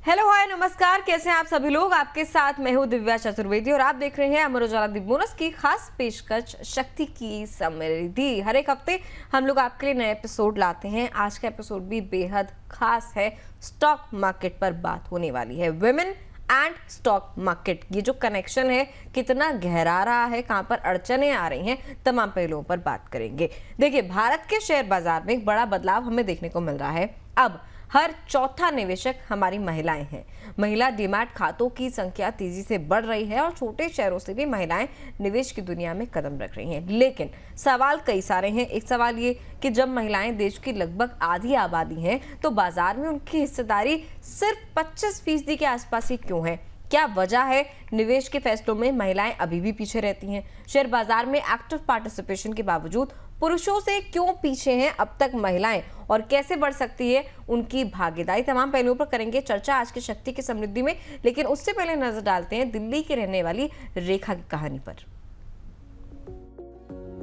Hello hi नमस्कार, कैसे हैं आप सभी लोग। आपके साथ मैं हूं दिव्या चतुर्वेदी और आप देख रहे हैं अमर उजाला दी बोनस की खास पेशकश शक्ति की समृद्धि। हर एक हफ्ते हम लोग आपके लिए नए एपिसोड लाते हैं। आज का एपिसोड भी बेहद खास है। स्टॉक मार्केट पर बात होने वाली है। वुमेन एंड स्टॉक मार्केट, ये जो कनेक्शन है कितना गहरा रहा है, कहां पर अड़चने आ रही हैं, तमाम पहलुओं पर बात करेंगे। देखिए, भारत के शेयर बाजार में एक बड़ा बदलाव हमें देखने को मिल रहा है। अब हर चौथा निवेशक हमारी महिलाएं हैं। महिला डीमैट खातों की संख्या तेजी से बढ़ रही है और छोटे शहरों से भी महिलाएं निवेश की दुनिया में कदम रख रही हैं। लेकिन सवाल कई सारे हैं। एक सवाल ये कि जब महिलाएं देश की लगभग आधी आबादी हैं तो बाजार में उनकी हिस्सेदारी सिर्फ 25% के आसपास ही क्यों है? क्या वजह है? निवेश के फैसलों में महिलाएं अभी भी पीछे रहती हैं। शेयर बाजार में एक्टिव पार्टिसिपेशन के बावजूद पुरुषों से क्यों पीछे हैं अब तक महिलाएं और कैसे बढ़ सकती है उनकी भागीदारी? तमाम पहलुओं पर करेंगे चर्चा आज की शक्ति की समृद्धि में। लेकिन उससे पहले नजर डालते हैं दिल्ली की रहने वाली रेखा की कहानी पर।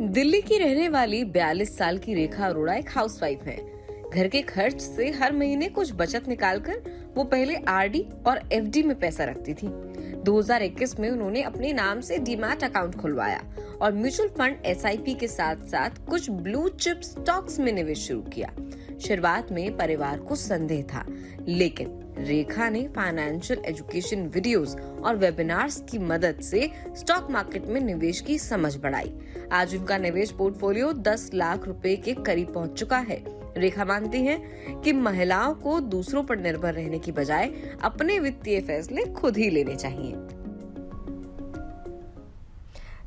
दिल्ली की रहने वाली 42 साल की रेखा अरोड़ा एक हाउसवाइफ है। घर के खर्च से हर महीने कुछ बचत निकालकर वो पहले आरडी और एफडी में पैसा रखती थी। 2021 में उन्होंने अपने नाम से डीमैट अकाउंट खुलवाया और म्यूचुअल फंड एसआईपी के साथ साथ कुछ ब्लू चिप स्टॉक्स में निवेश शुरू किया। शुरुआत में परिवार को संदेह था, लेकिन रेखा ने फाइनेंशियल एजुकेशन वीडियोस और वेबिनार्स की मदद से स्टॉक मार्केट में निवेश की समझ बढ़ाई। आज उनका निवेश पोर्टफोलियो 10 लाख रुपए के करीब पहुंच चुका है। रेखा मानती हैं कि महिलाओं को दूसरों पर निर्भर रहने की बजाय अपने वित्तीय फैसले खुद ही लेने चाहिए।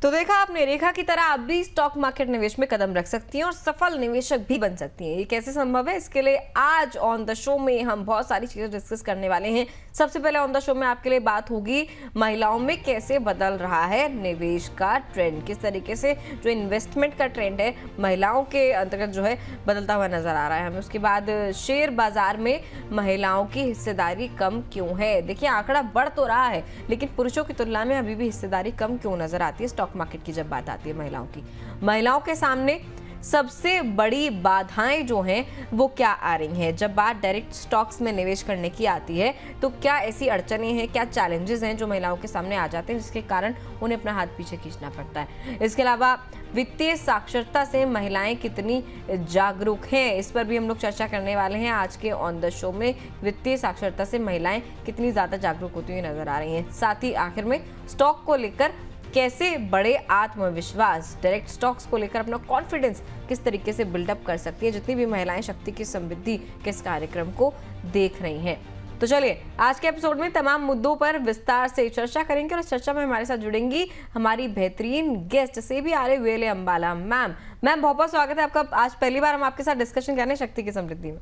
तो देखा आपने, रेखा की तरह आप भी स्टॉक मार्केट निवेश में कदम रख सकती हैं और सफल निवेशक भी बन सकती हैं। ये कैसे संभव है? इसके लिए आज ऑन द शो में हम बहुत सारी चीजें डिस्कस करने वाले हैं। सबसे पहले ऑन द शो में आपके लिए बात होगी महिलाओं में कैसे बदल रहा है निवेश का ट्रेंड, किस तरीके से जो इन्वेस्टमेंट का ट्रेंड है महिलाओं के अंतर्गत जो है बदलता हुआ नजर आ रहा है हमें। उसके बाद शेयर बाजार में महिलाओं की हिस्सेदारी कम क्यों है? देखिए, आंकड़ा बढ़ तो रहा है लेकिन पुरुषों की तुलना में अभी भी हिस्सेदारी कम क्यों नजर आती है स्टॉक मार्केट की जब बात आती है महिलाओं की। महिलाओं के सामने सबसे बड़ी बाधाएं जो हैं वो क्या आ रही हैं जब बात डायरेक्ट स्टॉक्स में निवेश करने की आती है? तो क्या ऐसी अड़चनें हैं, क्या चैलेंजेस हैं जो महिलाओं के सामने आ जाते हैं जिसके कारण उन्हें अपना हाथ पीछे खींचना पड़ता है? इसके अलावा वित्तीय साक्षरता से महिलाएं कितनी जागरूक हैं, इस पर भी हम लोग चर्चा करने वाले हैं आज के ऑन द शो में। वित्तीय साक्षरता से महिलाएं कितनी ज्यादा जागरूक होती हुई नजर आ रही हैं। साथ ही आखिर में स्टॉक को लेकर कैसे बड़े आत्मविश्वास, डायरेक्ट स्टॉक्स को लेकर अपना कॉन्फिडेंस किस तरीके से बिल्डअप कर सकती है जितनी भी महिलाएं शक्ति की समृद्धि के इस कार्यक्रम को देख रही हैं। तो चलिए, आज के एपिसोड में तमाम मुद्दों पर विस्तार से चर्चा करेंगे और इस चर्चा में हमारे साथ जुड़ेंगी हमारी बेहतरीन गेस्ट से भी आ रहे वेले अंबाला मैम। बहुत बहुत स्वागत है आपका। आज पहली बार हम आपके साथ डिस्कशन करने शक्ति की समृद्धि में।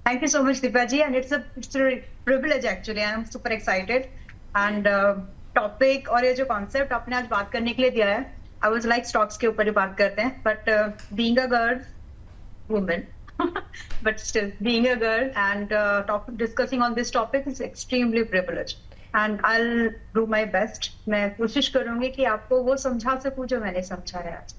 Thank you so much, Dipa ji, and it's a privilege actually. I'm super excited and topic और ये जो कॉन्सेप्ट आपने आज बात करने के लिए दिया है, आई वाज लाइक स्टॉक्स के ऊपर ही बात करते हैं, but being a girl woman but still being a girl and discussing on this topic is extremely privileged and I'll do my best. मैं कोशिश करूंगी कि आपको वो समझा सकूं जो मैंने समझा है आज।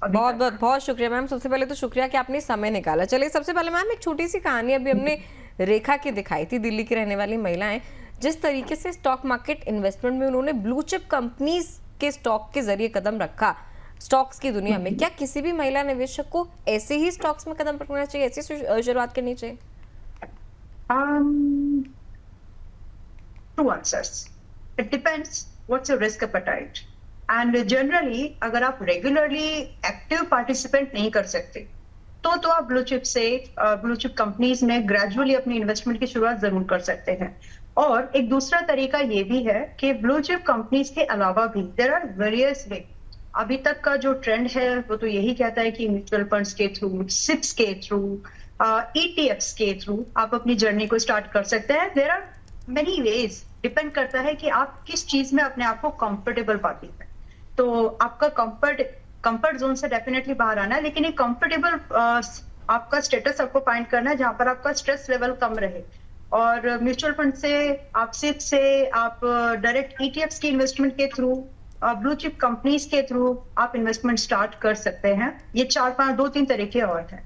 बहुत शुक्रिया मैम। सबसे पहले तो शुक्रिया कि आपने समय निकाला। चलिए, सबसे पहले मैम एक छोटी सी कहानी अभी हमने रेखा की दिखाई थी। दिल्ली की रहने वाली महिलाएं जिस तरीके से स्टॉक मार्केट इन्वेस्टमेंट में उन्होंने ब्लू चिप कंपनीज के स्टॉक के जरिए कदम रखा स्टॉक्स की दुनिया में, क्या किसी भी महिला निवेशक को ऐसे ही स्टॉक्स में कदम रखना चाहिए, ऐसी शुरुआत करनी चाहिए? Two answers. It depends what's your risk appetite. And generally, अगर आप regularly active participant नहीं कर सकते तो आप ब्लू चिप कंपनीज में ग्रेजुअली अपनी इन्वेस्टमेंट की शुरुआत जरूर कर सकते हैं। और एक दूसरा तरीका ये भी है कि ब्लू चिप कंपनीज के अलावा भी देयर आर वेरियस वे। अभी तक का जो ट्रेंड है वो तो यही कहता है कि म्यूचुअल फंड्स के थ्रू, सिप्स के थ्रू, ईटीएफ्स के थ्रू आप अपनी जर्नी को स्टार्ट कर सकते हैं। There are many ways, depend करता है कि आप किस चीज में अपने आप को कंफर्टेबल पाती है। तो आपका कंफर्ट जोन से डेफिनेटली बाहर आना है, लेकिन एक कंफर्टेबल आपका स्टेटस आपको फाइंड करना है जहां पर आपका स्ट्रेस लेवल कम रहे। और म्यूचुअल फंड से, आप सिप से, आप डायरेक्ट ईटीएफ्स की इन्वेस्टमेंट के थ्रू, ब्लू चिप कंपनीज के थ्रू आप इन्वेस्टमेंट स्टार्ट कर सकते हैं। ये 4-5 2-3 तरीके और हैं।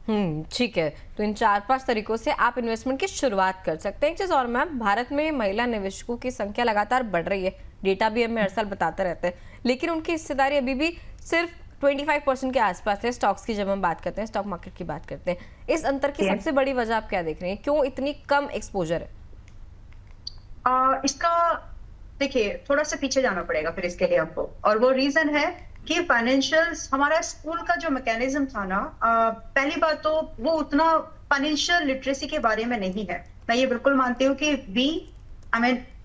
ठीक है। तो इन 4-5 तरीकों से आप इन्वेस्टमेंट की शुरुआत कर सकते हैं। एक चीज़ और मैम, भारत में महिला निवेशकों की संख्या लगातार बढ़ रही है, डेटा भी हमें हर साल बताते रहते हैं, लेकिन उनकी हिस्सेदारी अभी भी सिर्फ 25% के आसपास है स्टॉक्स की, जब हम बात करते हैं, स्टॉक मार्केट की बात करते हैं। इस अंतर की सबसे बड़ी वजह आप क्या देख रहे हैं, क्यों इतनी कम एक्सपोजर है? इसका देखिए थोड़ा सा पीछे जाना पड़ेगा फिर इसके लिए हमको, और वो रीजन है कि फाइनेंशियल्स, हमारा स्कूल का जो मैकेनिज्म था ना, पहली बात तो वो उतना फाइनेंशियल लिटरेसी के बारे में नहीं है। मैं ये बिल्कुल मानती हूँ कि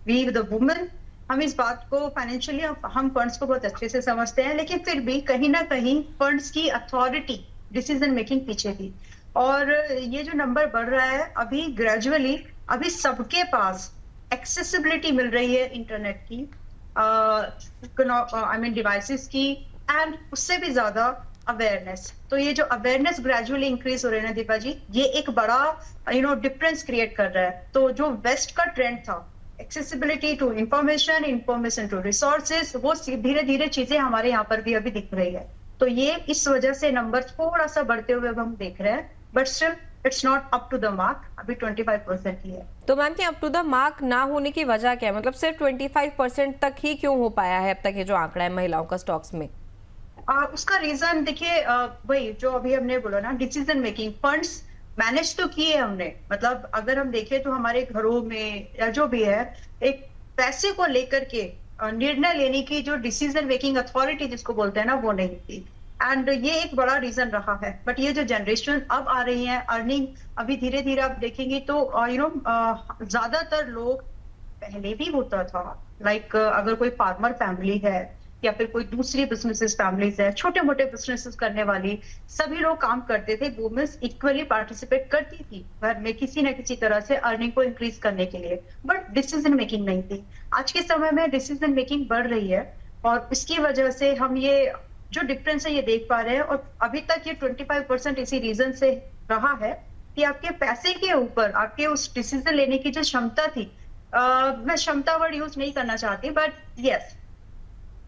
वी द वुमेन, हम इस बात को फाइनेंशियली हम फंड्स को बहुत अच्छे से समझते हैं, लेकिन फिर भी कहीं ना कहीं फंड्स की अथॉरिटी, डिसीजन मेकिंग पीछे थी। और ये जो नंबर बढ़ रहा है अभी ग्रेजुअली, अभी सबके पास एक्सेसिबिलिटी मिल रही है इंटरनेट की, डिवाइसेस की, एंड उससे भी ज्यादा अवेयरनेस। तो ये जो अवेयरनेस ग्रेजुअली इंक्रीज हो रही है ना दीपा जी, ये एक बड़ा डिफरेंस क्रिएट कर रहा है। तो जो वेस्ट का ट्रेंड था, accessibility to information, information to resources, वो धीरे धीरे चीजें हमारे यहाँ पर भी अभी दिख रही है। तो ये इस वजह से नंबर थोड़ा सा बढ़ते हुए अब हम देख रहे हैं, but still it's not up to the mark, अभी 25% ही है। तो मैम कि अप टू द मार्क ना होने की वजह क्या है, मतलब सिर्फ 25% तक ही क्यों हो पाया है अब तक ये जो आंकड़ा है महिलाओं का स्टॉक्स में? उसका रीजन देखिए, वही जो अभी हमने बोला ना, डिसीजन मेकिंग, फंड्स मैनेज तो किए हमने, मतलब अगर हम देखें तो हमारे घरों में या जो भी है, एक पैसे को लेकर के निर्णय लेने की जो डिसीजन मेकिंग अथॉरिटी जिसको बोलते हैं ना, वो नहीं थी। एंड ये एक बड़ा रीजन रहा है। बट ये जो जनरेशन अब आ रही है, अर्निंग अभी धीरे धीरे आप देखेंगे तो ज्यादातर लोग, पहले भी होता था, लाइक अगर कोई फार्मर फैमिली है या फिर कोई दूसरी बिजनेसेस फैमिलीज है, छोटे मोटे बिजनेसेस करने वाली, सभी लोग काम करते थे। वुमेन्स इक्वली पार्टिसिपेट करती थी घर में किसी न किसी तरह से अर्निंग को इंक्रीज करने के लिए, बट डिसीजन मेकिंग नहीं थी। आज के समय में डिसीजन मेकिंग बढ़ रही है, और इसकी वजह से हम ये जो डिफरेंस है ये देख पा रहे हैं। और अभी तक ये 25% इसी रीजन से रहा है कि आपके पैसे के ऊपर आपके उस डिसीजन लेने की जो क्षमता थी, मैं क्षमता वर्ड यूज नहीं करना चाहती, बट यस,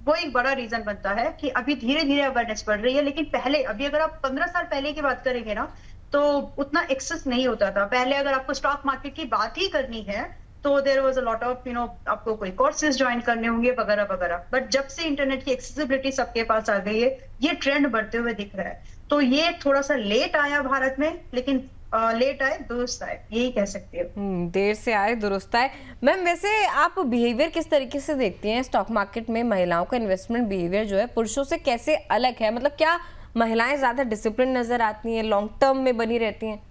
वो एक बड़ा रीजन बनता है कि अभी धीरे धीरे अवेयरनेस बढ़ रही है। लेकिन पहले, अभी अगर आप 15 साल पहले की बात करेंगे ना, तो उतना एक्सेस नहीं होता था। पहले अगर आपको स्टॉक मार्केट की बात ही करनी है तो there was a lot of आपको कोई कोर्सेज ज्वाइन करने होंगे वगैरह वगैरह। बट जब से इंटरनेट की एक्सेसिबिलिटी सबके पास आ गई है, ये ट्रेंड बढ़ते हुए दिख रहा है। तो ये थोड़ा सा लेट आया भारत में, लेकिन लेट आए दुरुस्त आए, यही कह सकते हो। देर से आए दुरुस्त आए। मैम वैसे आप बिहेवियर किस तरीके से देखती हैं स्टॉक मार्केट में? महिलाओं का इन्वेस्टमेंट बिहेवियर जो है पुरुषों से कैसे अलग है? मतलब क्या महिलाएं ज्यादा डिसिप्लिन नजर आती हैं, लॉन्ग टर्म में बनी रहती हैं?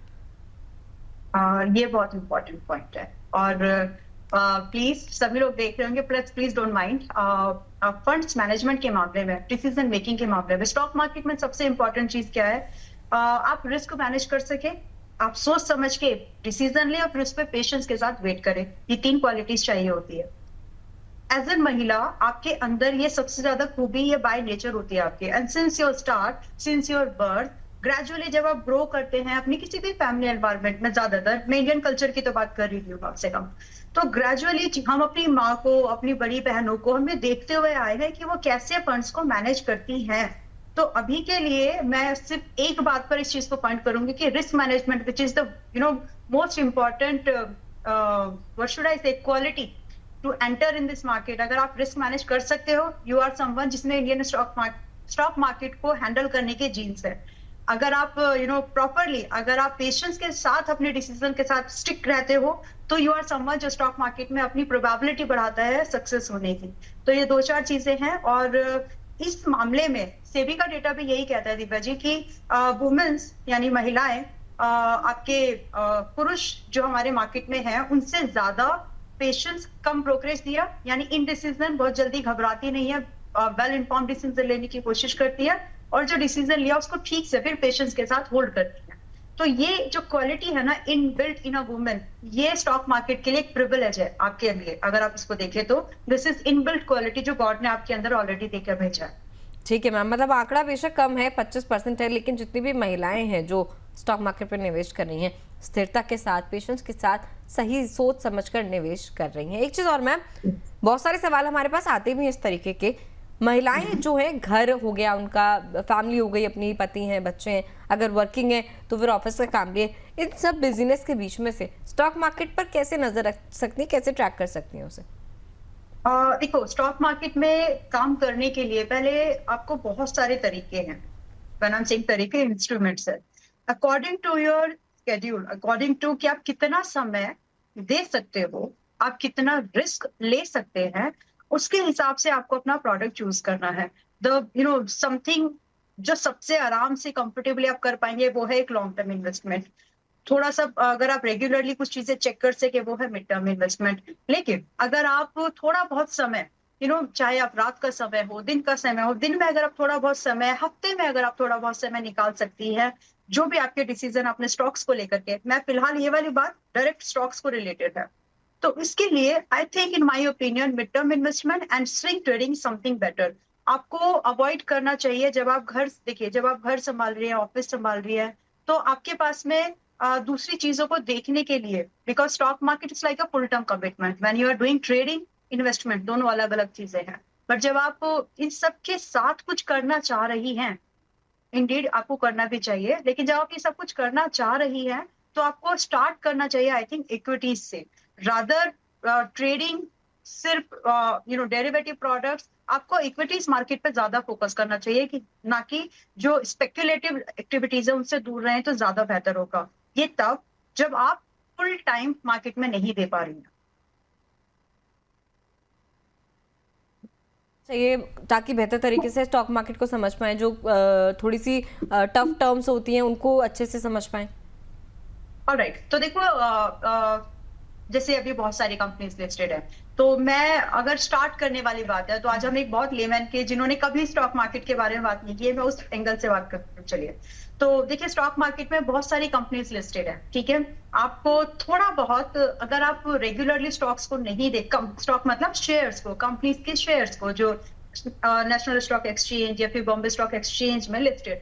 ये बहुत इंपॉर्टेंट पॉइंट है, और प्लीज सभी लोग देख रहे होंगे, please don't mind, funds management के मामले में, डिसीजन मेकिंग के मामले में, स्टॉक मार्केट में सबसे इंपॉर्टेंट चीज क्या है? आप रिस्क मैनेज कर सके, आप सोच समझ के डिसीजन ले, और फिर उस पर पेशेंस के साथ वेट करें। ये 3 क्वालिटीज चाहिए होती है। एज ए महिला आपके अंदर ये सबसे ज्यादा खूबी, ये बाय नेचर होती है आपके। And since your start, since your birth, gradually जब आप ग्रो करते हैं अपनी किसी भी फैमिली एनवायरनमेंट में, ज्यादातर मैं इंडियन कल्चर की तो बात कर रही हूँ आपसे कम, तो ग्रेजुअली हम अपनी माँ को, अपनी बड़ी बहनों को हमें देखते हुए आए हैं कि वो कैसे फंड्स को मैनेज करती हैं। तो अभी के लिए मैं सिर्फ एक बात पर इस चीज को पॉइंट करूंगी कि risk management, which is the most important, what should I say, quality to enter in this market. अगर आप रिस्क मैनेज कर सकते हो, यू आर समवन जिसमें इंडियन स्टॉक मार्केट को हैंडल करने के जीन्स है। अगर आप प्रॉपरली, अगर आप पेशेंस के साथ अपने डिसीजन के साथ स्टिक रहते हो, तो यू आर समवन जो स्टॉक मार्केट में अपनी प्रोबेबिलिटी बढ़ाता है सक्सेस होने की। तो ये 2-4 चीजें हैं, और इस मामले में सेबी का डेटा भी यही कहता है दिव्या जी कि वुमेन्स यानी महिलाएं, आपके पुरुष जो हमारे मार्केट में हैं उनसे ज्यादा पेशेंस, कम ब्रोकरेज दिया, यानी इनडिसीजन, बहुत जल्दी घबराती नहीं है, वेल इन्फॉर्म्ड डिसीजन लेने की कोशिश करती है, और जो डिसीजन लिया उसको ठीक से फिर पेशेंस के साथ होल्ड करती है। तो ये जो क्वालिटी है ना, in built in a women, ये स्टॉक मार्केट के लिए एक प्रिविलेज है आपके लिए। अगर आप इसको देखें तो this is in built quality जो गॉड ने आपके अंदर ऑलरेडी देकर भेजा है। ठीक है मैम, मतलब आंकड़ा बेशक कम है, 25% है, लेकिन जितनी भी महिलाएं हैं जो स्टॉक मार्केट पर निवेश कर रही हैं, स्थिरता के साथ, पेशेंस के साथ, सही सोच समझकर निवेश कर रही हैं। एक चीज़ और मैम, बहुत सारे सवाल हमारे पास आते भी हैं इस तरीके के, महिलाएं जो हैं, घर हो गया उनका, फैमिली हो गई, अपनी पति हैं, बच्चे हैं, अगर वर्किंग है तो फिर ऑफिस का काम भी है, इन सब बिजनेस के बीच में से स्टॉक मार्केट पर कैसे नजर रख सकती हैं, कैसे ट्रैक कर सकती हैं उसे? देखो, स्टॉक मार्केट में काम करने के लिए पहले आपको बहुत सारे तरीके हैं, फाइनेंसिंग तरीके, इंस्ट्रूमेंट्स है। According to your schedule, according to कि आप कितना समय दे सकते हो, आप कितना रिस्क ले सकते हैं, उसके हिसाब से आपको अपना प्रोडक्ट चूज करना है। समथिंग जो सबसे आराम से कंफर्टेबली आप कर पाएंगे वो है एक लॉन्ग टर्म इन्वेस्टमेंट। थोड़ा सा अगर आप रेगुलरली कुछ चीजें चेक कर सके वो है मिड टर्म इन्वेस्टमेंट। लेकिन अगर आप थोड़ा बहुत समय, चाहे आप रात का समय हो, दिन का समय हो, दिन में अगर आप थोड़ा बहुत समय, हफ्ते में अगर आप थोड़ा बहुत समय निकाल सकती है, जो भी आपके डिसीजन अपने स्टॉक्स को लेकर के, मैं फिलहाल ये वाली बात डायरेक्ट स्टॉक्स को रिलेटेड है, तो इसके लिए I think in my opinion mid term investment and swing trading something better. आपको अवॉइड करना चाहिए जब आप घर, देखिए जब आप घर संभाल रही है, ऑफिस संभाल रही है, तो आपके पास में दूसरी चीजों को देखने के लिए, because stock market is like a full term commitment, when you are doing trading, investment, दोनों अलग अलग चीजें हैं। बट जब आप इन सब के साथ कुछ करना चाह रही हैं, इंडीड आपको करना भी चाहिए, लेकिन जब आप ये सब कुछ करना चाह रही है तो आपको स्टार्ट करना चाहिए आई थिंक इक्विटीज से, रादर ट्रेडिंग सिर्फ डेरिवेटिव प्रोडक्ट्स। आपको इक्विटीज मार्केट पे ज्यादा फोकस करना चाहिए, कि ना कि जो स्पेक्युलेटिव एक्टिविटीज है उनसे दूर रहें तो ज्यादा बेहतर होगा। ये तब जब आप फुल टाइम मार्केट में नहीं दे पा रही हैं। चाहिए ताकि बेहतर तरीके से स्टॉक मार्केट को समझ पाएं, जो थोड़ी सी टफ टर्म्स होती हैं उनको अच्छे से समझ पाएं। ऑलराइट, तो देखो जैसे अभी बहुत सारी कंपनीज लिस्टेड है, तो मैं अगर स्टार्ट करने वाली बात है तो आज हम एक बहुत लेमैन के, जिन्होंने कभी स्टॉक मार्केट के बारे में बात नहीं की है, मैं उस एंगल से बात करती हूँ। चलिए, तो देखिए स्टॉक मार्केट में बहुत सारी कंपनीज लिस्टेड है, ठीक है। आपको थोड़ा बहुत, अगर आप रेगुलरली स्टॉक्स को नहीं देख, स्टॉक मतलब शेयर्स को, कंपनीज के शेयर्स को जो नेशनल स्टॉक एक्सचेंज या फिर बॉम्बे स्टॉक एक्सचेंज में लिस्टेड,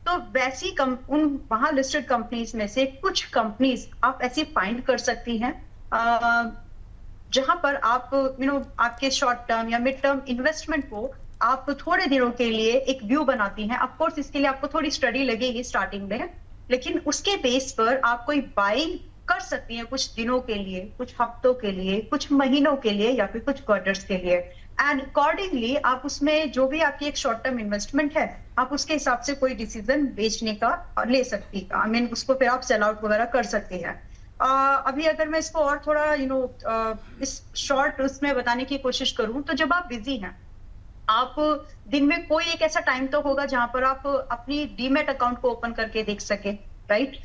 तो वैसी उन वहां लिस्टेड कंपनीज में से कुछ कंपनीज आप ऐसी फाइंड कर सकती हैं जहां पर आप आपके शॉर्ट टर्म या मिड टर्म इन्वेस्टमेंट को आप थोड़े दिनों के लिए एक व्यू बनाती हैं। ऑफ कोर्स इसके लिए आपको थोड़ी स्टडी लगेगी स्टार्टिंग में, लेकिन उसके बेस पर आप कोई बाइंग कर सकती हैं कुछ दिनों के लिए, कुछ हफ्तों के लिए, कुछ महीनों के लिए, या फिर कुछ क्वार्टर्स के लिए। एंड अकॉर्डिंगली आप उसमें जो भी आपकी एक शॉर्ट टर्म इन्वेस्टमेंट है, आप उसके हिसाब से कोई डिसीजन बेचने का ले सकती है। आई मीन उसको फिर आप सेल आउट वगैरह कर सकती है। अभी अगर मैं इसको और थोड़ा इस शॉर्ट उसमें बताने की कोशिश करूं, तो जब आप बिजी हैं, आप दिन में कोई एक ऐसा टाइम तो होगा जहां पर आप अपनी डीमेट अकाउंट को ओपन करके देख सके, राइट।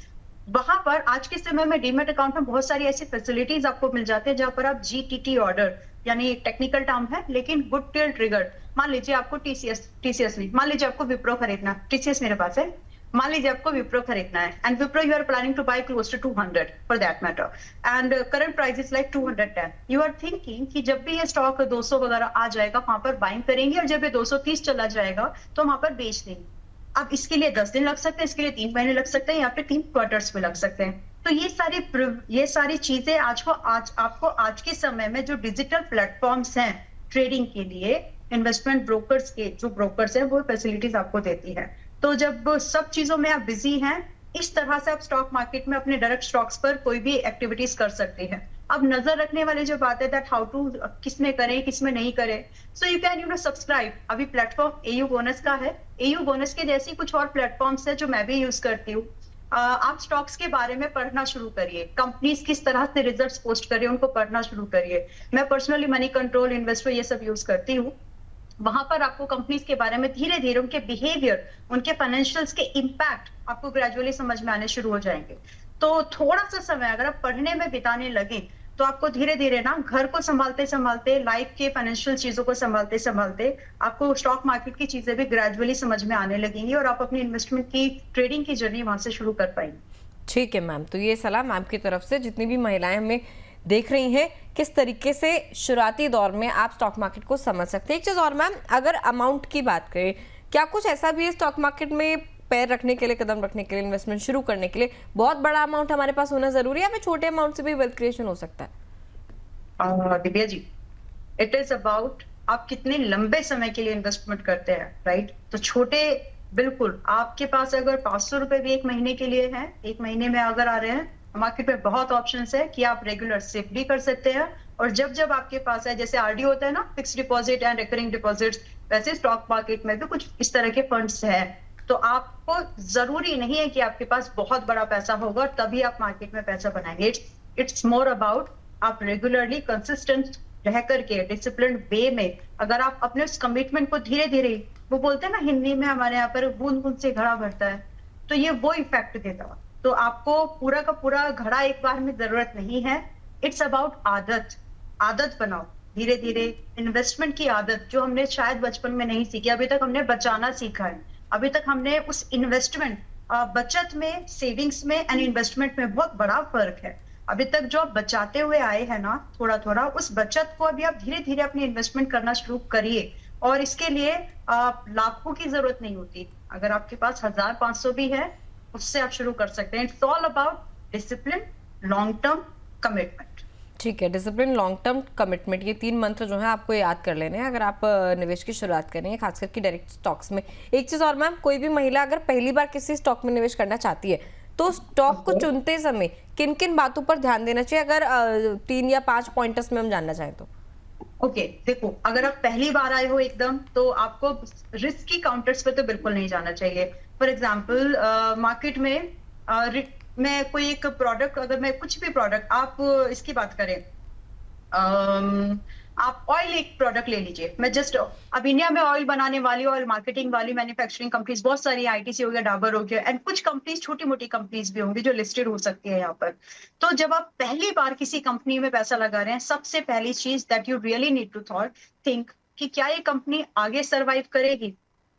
वहां पर आज के समय में डीमेट अकाउंट में बहुत सारी ऐसी फैसिलिटीज आपको मिल जाते हैं जहां पर आप जीटीटी ऑर्डर, यानी टेक्निकल टर्म है लेकिन गुड टिल ट्रिगर्ड, मान लीजिए आपको टीसीएस नहीं, मान लीजिए आपको विप्रो खरीदना, टीसीएस मेरे पास है, मान लीजिए आपको विप्रो खरीदना है, and Wipro you are planning to buy close to 200 for that matter, and current price is like 210। You are thinking कि जब भी ये स्टॉक 200 वगैरह आ जाएगा वहां पर बाइंग करेंगे, और जब ये 230 चला जाएगा तो वहां पर बेच देंगे। अब इसके लिए 10 दिन लग सकते हैं, इसके लिए 3 महीने लग सकते हैं, या फिर 3 क्वार्टर्स में लग सकते हैं। तो ये सारी चीजें आपको आज के समय में जो डिजिटल प्लेटफॉर्म्स हैं ट्रेडिंग के लिए, इन्वेस्टमेंट ब्रोकर्स के जो ब्रोकर्स हैं, वो फैसिलिटीज आपको देती है। तो जब सब चीजों में आप बिजी हैं, इस तरह से आप स्टॉक मार्केट में अपने डायरेक्ट स्टॉक्स पर कोई भी एक्टिविटीज कर सकते हैं। अब नजर रखने वाले जो बात है दैट हाउ टू, किसमें करें किसमें नहीं करें, सो यू कैन सब्सक्राइब। अभी प्लेटफॉर्म एयू बोनस का है, एयू बोनस के जैसी कुछ और प्लेटफॉर्म्स है जो मैं भी यूज करती हूँ। आप स्टॉक्स के बारे में पढ़ना शुरू करिए, कंपनीज किस तरह से रिजल्ट्स पोस्ट करिए उनको पढ़ना शुरू करिए। मैं पर्सनली मनी कंट्रोल, इन्वेस्टर, ये सब यूज करती हूँ। वहां पर आपको कंपनीज के बारे में धीरे धीरे उनके बिहेवियर, उनके फाइनेंशियल्स के इंपैक्ट आपको ग्रेजुअली समझ में आने शुरू हो जाएंगे। तो थोड़ा सा समय अगर आप पढ़ने में बिताने लगे तो आपको धीरे धीरे ना घर को संभालते संभालते, लाइफ के फाइनेंशियल चीजों को संभालते संभालते आपको स्टॉक मार्केट की चीजें भी ग्रेजुअली समझ में आने लगेंगी, और आप अपनी इन्वेस्टमेंट की, ट्रेडिंग की जर्नी वहां से शुरू कर पाएंगे। ठीक है मैम, तो ये सलाह मैम की तरफ से जितनी भी महिलाएं हमें देख रही हैं, किस तरीके से शुरुआती दौर में आप स्टॉक मार्केट को समझ सकते हैं। एक चीज़ और मैम, अगर अमाउंट की बात करें, क्या कुछ ऐसा भी है स्टॉक मार्केट में पैर रखने के लिए, कदम रखने के लिए, इन्वेस्टमेंट शुरू करने के लिए बहुत बड़ा अमाउंट हमारे पास होना जरूरी है, या फिर छोटे अमाउंट से भी वेल्थ क्रिएशन हो सकता है? Divya ji, it is about आप कितने लंबे समय के लिए इन्वेस्टमेंट करते हैं, राइट? तो छोटे, बिल्कुल आपके पास अगर 500 रुपए भी एक महीने के लिए हैं, एक महीने में अगर आ रहे हैं, मार्केट में बहुत ऑप्शंस है कि आप रेगुलर सिप भी कर सकते हैं। और जब जब आपके पास है, जैसे आरडी होता है ना, fix deposit and recurring deposits, वैसे स्टॉक मार्केट में भी कुछ इस तरह के फंड्स है। तो आपको जरूरी नहीं है कि आपके पास बहुत बड़ा पैसा होगा तभी आप मार्केट में पैसा बनाएंगे। इट्स मोर अबाउट आप रेगुलरली कंसिस्टेंट रह करके डिसिप्लिन वे में, अगर आप अपने उस कमिटमेंट को धीरे धीरे, वो बोलते हैं ना हिंदी में हमारे यहाँ पर, बूंद बूंद से घड़ा भरता है, तो ये वो इफेक्ट देता। तो आपको पूरा का पूरा घड़ा एक बार में जरूरत नहीं है। इट्स अबाउट आदत, आदत बनाओ धीरे धीरे। इन्वेस्टमेंट की आदत जो हमने शायद बचपन में नहीं सीखी, अभी तक हमने बचाना सीखा है, अभी तक हमने उस इन्वेस्टमेंट, बचत में, सेविंग्स में एंड इन्वेस्टमेंट में बहुत बड़ा फर्क है। अभी तक जो आप बचाते हुए आए हैं ना थोड़ा थोड़ा, उस बचत को अभी आप धीरे धीरे अपनी इन्वेस्टमेंट करना शुरू करिए। और इसके लिए लाखों की जरूरत नहीं होती, अगर आपके पास 1500 भी है उससे आप शुरू कर सकते हैं। It's all about discipline, long term commitment. ठीक है, डिसिप्लिन, लॉन्ग टर्म कमिटमेंट, ये 3 मंत्र जो है आपको याद कर लेने हैं अगर आप निवेश की शुरुआत कर रही हैं, खासकर कि डायरेक्ट स्टॉक्स में। एक चीज़ और मैम, कोई भी महिला अगर पहली बार किसी स्टॉक में निवेश करना चाहती है तो स्टॉक को चुनते समय किन किन बातों पर ध्यान देना चाहिए, अगर 3 या 5 पॉइंटर्स में हम जानना चाहें तो? ओके, देखो अगर आप पहली बार आए हो एकदम, तो आपको रिस्की काउंटर्स पे तो बिल्कुल नहीं जाना चाहिए। फॉर एग्जांपल मार्केट में मैं कोई एक प्रोडक्ट, अगर मैं कुछ भी प्रोडक्ट, आप इसकी बात करें, आप ऑयल एक प्रोडक्ट ले लीजिए। मैं जस्ट, अब इंडिया में ऑयल बनाने वाली, ऑयल मार्केटिंग वाली मैन्युफैक्चरिंग कंपनीज बहुत सारी, आईटीसी हो गया, डाबर हो गया, एंड कुछ कंपनीज छोटी मोटी कंपनीज भी होंगी जो लिस्टेड हो सकती है यहाँ पर। तो जब आप पहली बार किसी कंपनी में पैसा लगा रहे हैं, सबसे पहली चीज that you really need to think कि क्या ये कंपनी आगे सर्वाइव करेगी।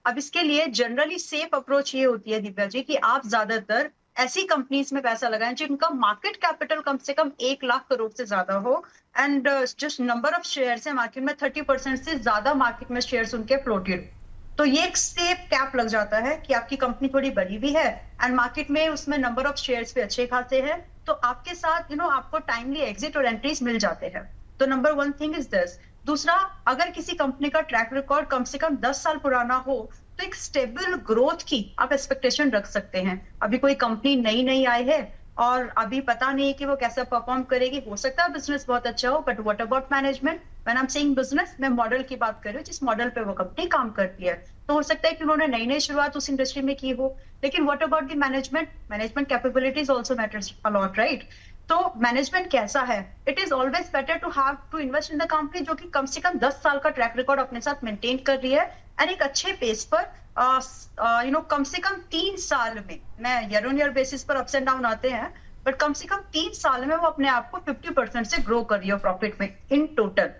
अब इसके लिए जनरली सेफ अप्रोच ये होती है दिव्या जी, कि आप ज्यादातर ऐसी कंपनीज में पैसा लगाएं जिनका मार्केट कैपिटल कम से कम 1 लाख करोड़ से ज्यादा हो, एंड जो नंबर ऑफ शेयर्स है मार्केट में, 30% से ज्यादा मार्केट में शेयर्स उनके फ्लोटेड। तो ये एक सेफ कैप लग जाता है कि आपकी कंपनी थोड़ी बड़ी भी है एंड मार्केट में उसमें नंबर ऑफ शेयर्स भी अच्छे खासे हैं, तो आपके साथ आपको टाइमली एग्जिट और एंट्रीज मिल जाते हैं। तो नंबर 1 थिंग इज दिस। दूसरा, अगर किसी कंपनी का ट्रैक रिकॉर्ड कम से कम 10 साल पुराना हो तो एक स्टेबल ग्रोथ की आप एक्सपेक्टेशन रख सकते हैं। अभी कोई कंपनी नई नई आई है और अभी पता नहीं है कि वो कैसा परफॉर्म करेगी, हो सकता है बिजनेस बहुत अच्छा हो, but what about management? When I am saying business, मैं मॉडल की बात कर रही हूँ, जिस मॉडल पे वो कंपनी काम करती है। तो हो सकता है कि उन्होंने नई नई शुरुआत उस इंडस्ट्री में की हो, लेकिन what about the management? Management capabilities also matters a lot, right? तो मैनेजमेंट कैसा है? It is always better to have to invest in the company जो कि कम से कम 10 साल का ट्रैक रिकॉर्ड अपने साथ मेंटेन कर रही है एंड एक अच्छे पेस पर, कम से कम 3 साल में, मैं ईयर ऑन ईयर बेसिस पर अप्स एंड डाउन आते हैं, बट कम से कम 3 साल में वो अपने आप को 50% से ग्रो कर रही है प्रॉफिट में इन टोटल।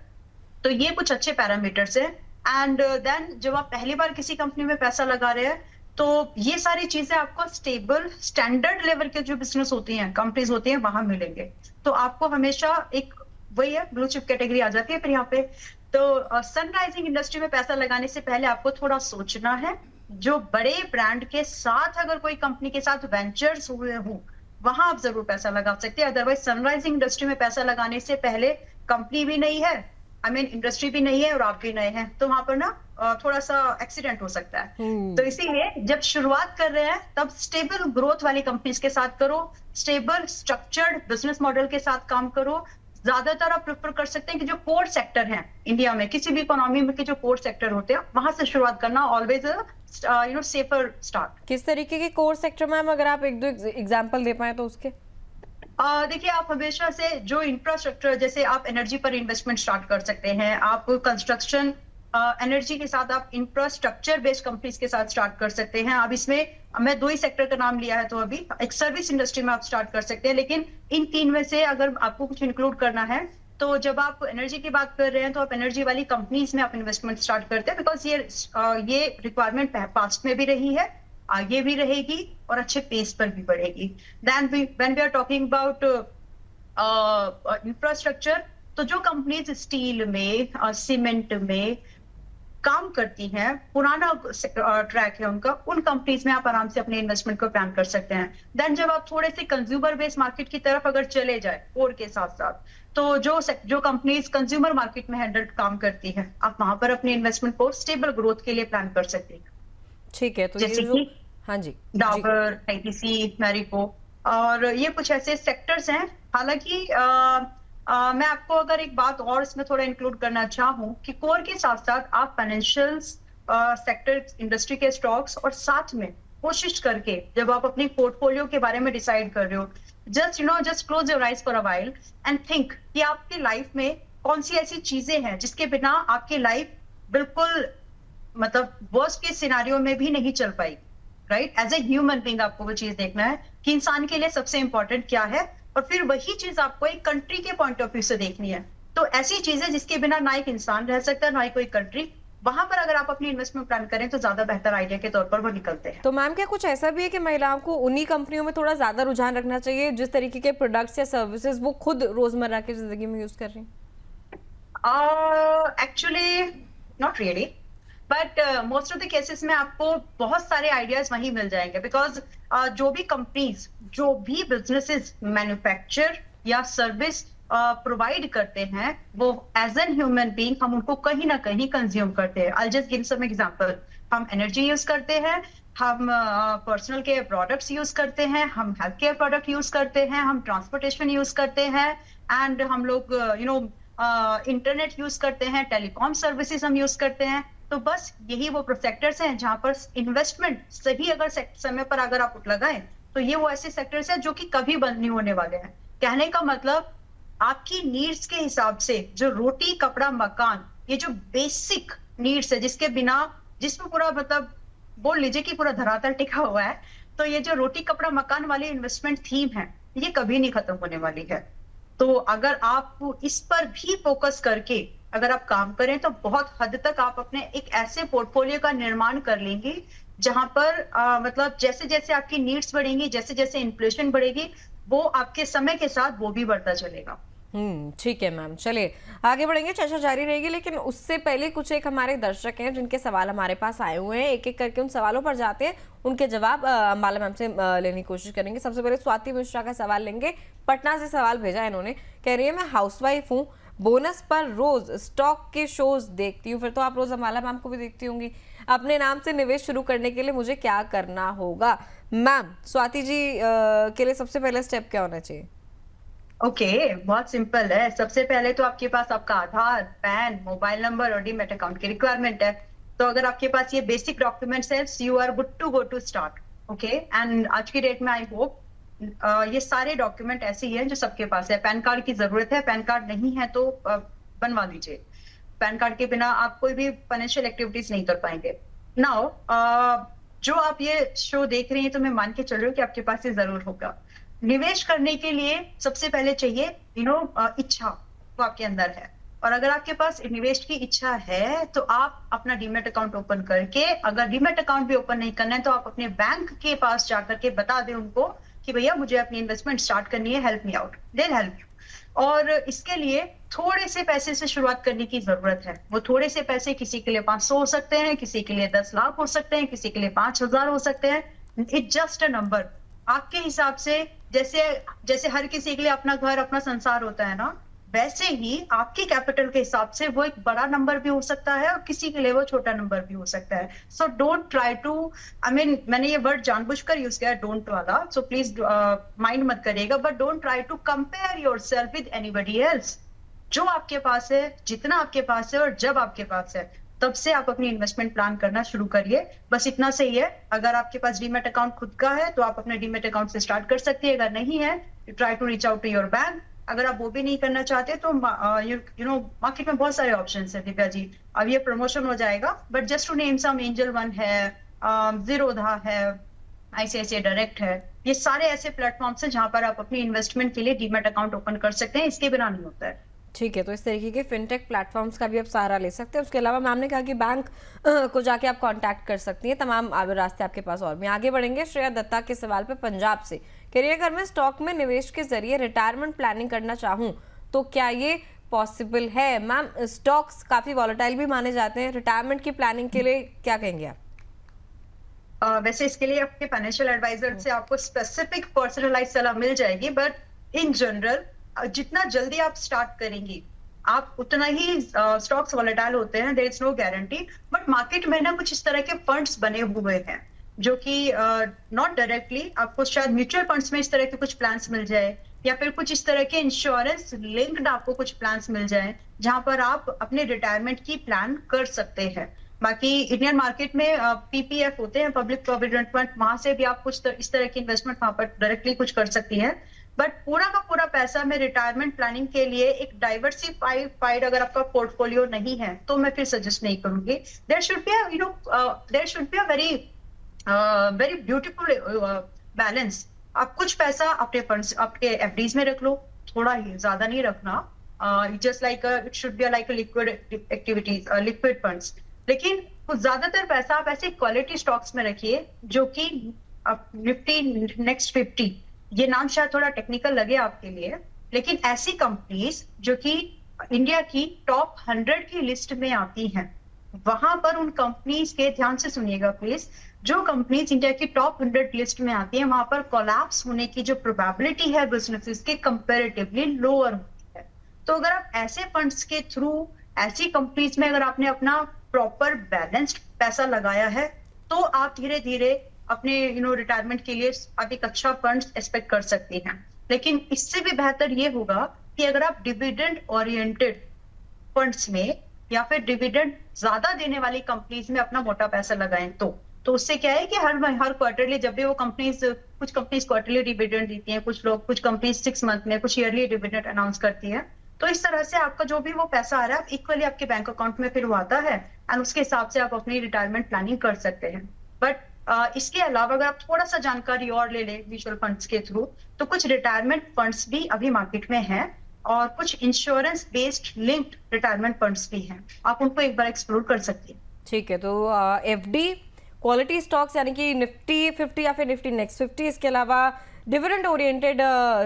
तो ये कुछ अच्छे पैरामीटर्स हैं। एंड देन जब आप पहली बार किसी कंपनी में पैसा लगा रहे हैं, तो ये सारी चीजें आपको स्टेबल स्टैंडर्ड लेवल के जो बिजनेस होती हैं, कंपनीज होती हैं, वहां मिलेंगे। तो आपको हमेशा एक, वही है, ब्लू चिप कैटेगरी आ जाती है फिर यहाँ पे। तो सनराइजिंग इंडस्ट्री में पैसा लगाने से पहले आपको थोड़ा सोचना है। जो बड़े ब्रांड के साथ अगर कोई कंपनी के साथ वेंचर्स हुए हों, वहां आप जरूर पैसा लगा सकते हैं। अदरवाइज सनराइजिंग इंडस्ट्री में पैसा लगाने से पहले कंपनी भी नहीं है, इंडस्ट्री भी नहीं है और आप भी नए हैं, तो वहां पर ना थोड़ा सा एक्सीडेंट हो सकता है। तो इसीलिए जब शुरुआत कर रहे हैं तब स्टेबल ग्रोथ वाली कंपनीज के साथ करो, स्टेबल स्ट्रक्चर्ड बिजनेस मॉडल के साथ काम करो। ज्यादातर आप प्रेफर कर सकते हैं कि जो कोर सेक्टर हैं इंडिया में, किसी भी इकोनॉमी में के जो कोर सेक्टर होते हैं, वहां से शुरुआत करना ऑलवेज सेफर स्टार्ट। किस तरीके के कोर सेक्टर मैम, अगर आप 1-2 एग्जांपल दे पाए तो उसके? देखिए, आप हमेशा से जो इंफ्रास्ट्रक्चर, जैसे आप एनर्जी पर इन्वेस्टमेंट स्टार्ट कर सकते हैं, आप कंस्ट्रक्शन एनर्जी के साथ आप इंफ्रास्ट्रक्चर बेस्ड कंपनीज के साथ स्टार्ट कर सकते हैं। अब इसमें मैं 2 ही सेक्टर का नाम लिया है, तो अभी एक सर्विस इंडस्ट्री में आप स्टार्ट कर सकते हैं, लेकिन इन 3 में से अगर आपको कुछ इंक्लूड करना है, तो जब आप एनर्जी की बात कर रहे हैं तो आप एनर्जी वाली कंपनीज में आप इन्वेस्टमेंट स्टार्ट करते हैं, बिकॉज ये रिक्वायरमेंट पास्ट में भी रही है, आगे भी रहेगी और अच्छे पेस पर भी बढ़ेगी। Then when we are talking about infrastructure, तो जो कंपनीज स्टील में, सीमेंट में, काम करती हैं, पुराना ट्रैक है उनका, उन कंपनीज में आप आराम से अपने इन्वेस्टमेंट को प्लान कर सकते हैं। देन जब आप थोड़े से कंज्यूमर बेस्ड मार्केट की तरफ अगर चले जाए कोर के साथ साथ, तो जो कंपनीज कंज्यूमर मार्केट में हैंडल काम करती है, आप वहां पर अपने इन्वेस्टमेंट को स्टेबल ग्रोथ के लिए प्लान कर सकते हैं। ठीक है, तो ये जैसे जो कि हाँ जी डाबर, आईटीसी, मैरिको, और ये कुछ ऐसे सेक्टर्स हैं। हालांकि मैं आपको अगर एक बात और इसमें थोड़ा इंक्लूड करना चाहूँ कि कोर के साथ साथ आप फाइनेंशियल सेक्टर इंडस्ट्री के स्टॉक्स और साथ में कोशिश करके जब आप अपनी पोर्टफोलियो के बारे में डिसाइड कर रहे हो, just close your eyes for a while and think कि आपकी लाइफ में कौन सी ऐसी चीजें हैं जिसके बिना आपकी लाइफ बिल्कुल मतलब वर्स्ट के सिनारियो में भी नहीं चल पाएगी, right? As a human being आपको वो चीज देखना है कि इंसान के लिए सबसे इंपॉर्टेंट क्या है, और फिर वही चीज आपको एक कंट्री के पॉइंट ऑफ व्यू से देखनी है। तो ऐसी चीजें जिसके बिना ना एक इंसान रह सकता है ना ही कोई कंट्री, वहां पर अगर आप अपनी इन्वेस्टमेंट प्लान करें तो ज्यादा बेहतर आइडिया के तौर पर वो निकलते हैं। तो मैम क्या कुछ ऐसा भी है कि महिलाओं को उन्हीं कंपनियों में थोड़ा ज्यादा रुझान रखना चाहिए जिस तरीके के प्रोडक्ट्स या सर्विसेज वो खुद रोजमर्रा की जिंदगी में यूज कर रही हैं? Actually not really, but most of the cases में आपको बहुत सारे आइडियाज वहीं मिल जाएंगे, बिकॉज जो भी कंपनीज, जो भी बिजनेसेस मैन्युफैक्चर या सर्विस प्रोवाइड करते हैं, वो एज एन ह्यूमन बीइंग हम उनको कहीं ना कहीं कंज्यूम करते हैं। I just give some example. हम एनर्जी यूज करते हैं, हम पर्सनल केयर प्रोडक्ट्स यूज करते हैं, हम हेल्थ केयर प्रोडक्ट यूज करते हैं, हम ट्रांसपोर्टेशन यूज करते हैं, एंड हम लोग इंटरनेट यूज करते हैं, टेलीकॉम सर्विसेज हम यूज करते हैं। तो बस यही वो सेक्टर्स हैं जहां पर इन्वेस्टमेंट सही अगर समय पर अगर आप लगाएं तो ये वो ऐसे सेक्टर्स हैं जो कि कभी बंद नहीं होने वाले हैं। कहने का मतलब आपकी नीड्स के हिसाब से जो रोटी कपड़ा मकान, ये जो बेसिक नीड्स है जिसमें पूरा मतलब बोल लीजिए कि पूरा धरातल टिका हुआ है, तो ये जो रोटी कपड़ा मकान वाली इन्वेस्टमेंट थीम है ये कभी नहीं खत्म होने वाली है। तो अगर आप इस पर भी फोकस करके अगर आप काम करें तो बहुत हद तक आप अपने एक ऐसे पोर्टफोलियो का निर्माण कर लेंगे जहां पर मतलब जैसे जैसे आपकी नीड्स बढ़ेंगी, जैसे जैसे इन्फ्लेशन बढ़ेगी, वो आपके समय के साथ वो भी बढ़ता चलेगा। ठीक है मैम, चलिए आगे बढ़ेंगे, चर्चा जारी रहेगी, लेकिन उससे पहले कुछ एक हमारे दर्शक हैं जिनके सवाल हमारे पास आए हुए हैं। एक एक करके उन सवालों पर जाते हैं, उनके जवाब अंबाला मैम से लेने की कोशिश करेंगे। सबसे पहले स्वाति मिश्रा का सवाल लेंगे। पटना से सवाल भेजा है इन्होंने, कह रही है मैं हाउसवाइफ हूँ, बोनस पर रोज स्टॉक के शोज देखती हूँ। फिर तो आप रोज अंबाला मैम को भी देखती होंगी। अपने नाम से निवेश शुरू करने के लिए मुझे क्या करना होगा? मैम, स्वाति जी के लिए सबसे पहले स्टेप क्या होना चाहिए? बहुत सिंपल है। सबसे पहले तो आपके पास आपका आधार, पैन, मोबाइल नंबर और डीमैट अकाउंट की रिक्वायरमेंट है। तो अगर आपके पास ये बेसिक डॉक्यूमेंट्स है, you are good to go to start. And आज की डेट में आई होप ये सारे डॉक्यूमेंट ऐसे ही हैं जो सबके पास है। पैन कार्ड की जरूरत है, पैन कार्ड नहीं है तो बनवा लीजिए। पैन कार्ड के बिना आप कोई भी फाइनेंशियल एक्टिविटीज नहीं कर पाएंगे। नाउ जो आप ये शो देख रही हैं तो मैं मान के चल रही हूँ कि आपके पास ये जरूर होगा। निवेश करने के लिए सबसे पहले चाहिए इच्छा, वो आपके अंदर है। और अगर आपके पास निवेश की इच्छा है तो आप अपना डीमैट अकाउंट ओपन करके, अगर डीमैट अकाउंट भी ओपन नहीं करना है तो आप अपने बैंक के पास जाकर के बता दें उनको कि भैया मुझे अपनी इन्वेस्टमेंट स्टार्ट करनी है, help me out, they will help you. और इसके लिए थोड़े से पैसे से शुरुआत करने की जरूरत है। वो थोड़े से पैसे किसी के लिए 500 हो सकते हैं, किसी के लिए 10 लाख हो सकते हैं, किसी के लिए 5,000 हो सकते हैं। It's just a number. आपके हिसाब से जैसे हर किसी के लिए अपना घर अपना संसार होता है ना, वैसे ही आपके कैपिटल के हिसाब से वो एक बड़ा नंबर भी हो सकता है और किसी के लिए वो छोटा नंबर भी हो सकता है। सो डोंट ट्राई टू, मैंने ये वर्ड जानबूझकर यूज किया है डोंट वाला, सो प्लीज माइंड मत करिएगा, but don't try to compare yourself with anybody else. जो आपके पास है, जितना आपके पास है और जब आपके पास है, तब से आप अपनी इन्वेस्टमेंट प्लान करना शुरू करिए। बस इतना सही है। अगर आपके पास डीमैट अकाउंट खुद का है तो आप अपने डीमैट अकाउंट से स्टार्ट कर सकती है। अगर नहीं है, try to reach out to your bank. अगर आप वो भी नहीं करना चाहते तो मार्केट में बहुत सारे ऑप्शंस है दिव्या जी। अब ये प्रमोशन हो जाएगा, but just to name some, angel one है, जीरोधा है, आईसीआईसीआई डायरेक्ट है। ये सारे ऐसे प्लेटफॉर्म्स हैं जहां पर आप अपनी इन्वेस्टमेंट के लिए डीमैट अकाउंट ओपन कर सकते हैं। इसके बिना नहीं होता है। ठीक है, तो इस तरीके के फिनटेक प्लेटफॉर्म्स का भी आप सहारा ले सकते हैं। उसके अलावा मैम ने कहा कि बैंक को जाके आप कांटेक्ट कर सकती हैं। तमाम रास्ते आपके पास और भी। आगे बढ़ेंगे श्रेया दत्ता के सवाल पे पंजाब से। करियर घर में स्टॉक में निवेश के जरिए रिटायरमेंट प्लानिंग करना चाहूँ तो क्या ये पॉसिबल है? मैम, स्टॉक्स काफी वॉलेटाइल भी माने जाते हैं, रिटायरमेंट की प्लानिंग के लिए क्या कहेंगे आप? वैसे इसके लिए आपके फाइनेंशियल एडवाइजर से आपको स्पेसिफिक पर्सनलाइज सलाह मिल जाएगी, बट इन जनरल जितना जल्दी आप स्टार्ट करेंगी आप उतना ही स्टॉक्स वॉलेटाइल होते हैं, there is no guarantee. But market में ना कुछ इस तरह के फंड्स बने हुए हैं जो कि नॉट डायरेक्टली आपको शायद म्यूचुअल फंड्स में इस तरह के कुछ प्लान्स मिल जाए, या फिर कुछ इस तरह के इंश्योरेंस लिंक्ड आपको कुछ प्लान्स मिल जाए जहां पर आप अपने रिटायरमेंट की प्लान कर सकते हैं। बाकी इंडियन मार्केट में पीपीएफ होते हैं, पब्लिक प्रोविडेंट फंड, वहां से भी आप कुछ इस तरह की इन्वेस्टमेंट वहां पर डायरेक्टली कुछ कर सकती हैं। बट पूरा का पूरा पैसा मैं रिटायरमेंट प्लानिंग के लिए एक डाइवर्सिफाइड अगर आपका पोर्टफोलियो नहीं है तो मैं फिर सजेस्ट नहीं करूंगी। There should be there should be a very very beautiful balance. आप कुछ पैसा अपने फंड्स आपके एफडीज में रख लो, थोड़ा ही, ज्यादा नहीं रखना। Just like it should be like liquid activities, liquid funds. लेकिन कुछ ज्यादातर पैसा आप ऐसे क्वालिटी स्टॉक्स में रखिए जो कि निफ्टी नेक्स्ट 50, ये नाम शायद थोड़ा टेक्निकल लगे आपके लिए, लेकिन ऐसी कंपनीज जो कि इंडिया की टॉप 100 की लिस्ट में आती हैं, वहां पर उन कंपनीज के, ध्यान से सुनिएगा प्लीज, जो कंपनीज इंडिया की टॉप 100 लिस्ट में आती है वहां पर कोलैप्स होने की जो प्रोबेबिलिटी है बिजनेसेस की कंपैरेटिवली लोअर होती है। तो अगर आप ऐसे फंड्स के थ्रू ऐसी कंपनीज में अगर आपने अपना प्रॉपर बैलेंस्ड पैसा लगाया है तो आप धीरे धीरे अपने रिटायरमेंट के लिए आप एक अच्छा फंड एक्सपेक्ट कर सकती हैं। लेकिन इससे भी बेहतर ये होगा कि अगर आप डिविडेंड ओरिएंटेड फंड्स में या फिर डिविडेंड ज्यादा देने वाली कंपनीज में अपना मोटा पैसा लगाएं तो उससे क्या है कि हर क्वार्टरली जब भी वो कंपनीज, कुछ कंपनीज क्वार्टरली डिविडेंड देती हैं, कुछ कंपनीज 6 मंथ में, कुछ ईयरली डिविडेंड अनाउंस करती है, तो इस तरह से आपका जो भी वो पैसा आ रहा है इक्वली आपके बैंक अकाउंट में फिर वो आता है एंड उसके हिसाब से आप अपनी रिटायरमेंट प्लानिंग कर सकते हैं। बट इसके अलावा अगर आप थोड़ा सा जानकारी और ले लें म्यूचुअल फंड्स के थ्रू, तो कुछ रिटायरमेंट फंड्स भी अभी मार्केट में हैं और कुछ insurance based linked retirement funds भी हैं, आप उनको एक बार एक्सप्लोर कर सकती हैं। ठीक है, तो एफडी, क्वालिटी स्टॉक्स यानी कि निफ्टी 50 या फिर निफ्टी नेक्स्ट 50, इसके अलावा डिविडेंड ओरिएंटेड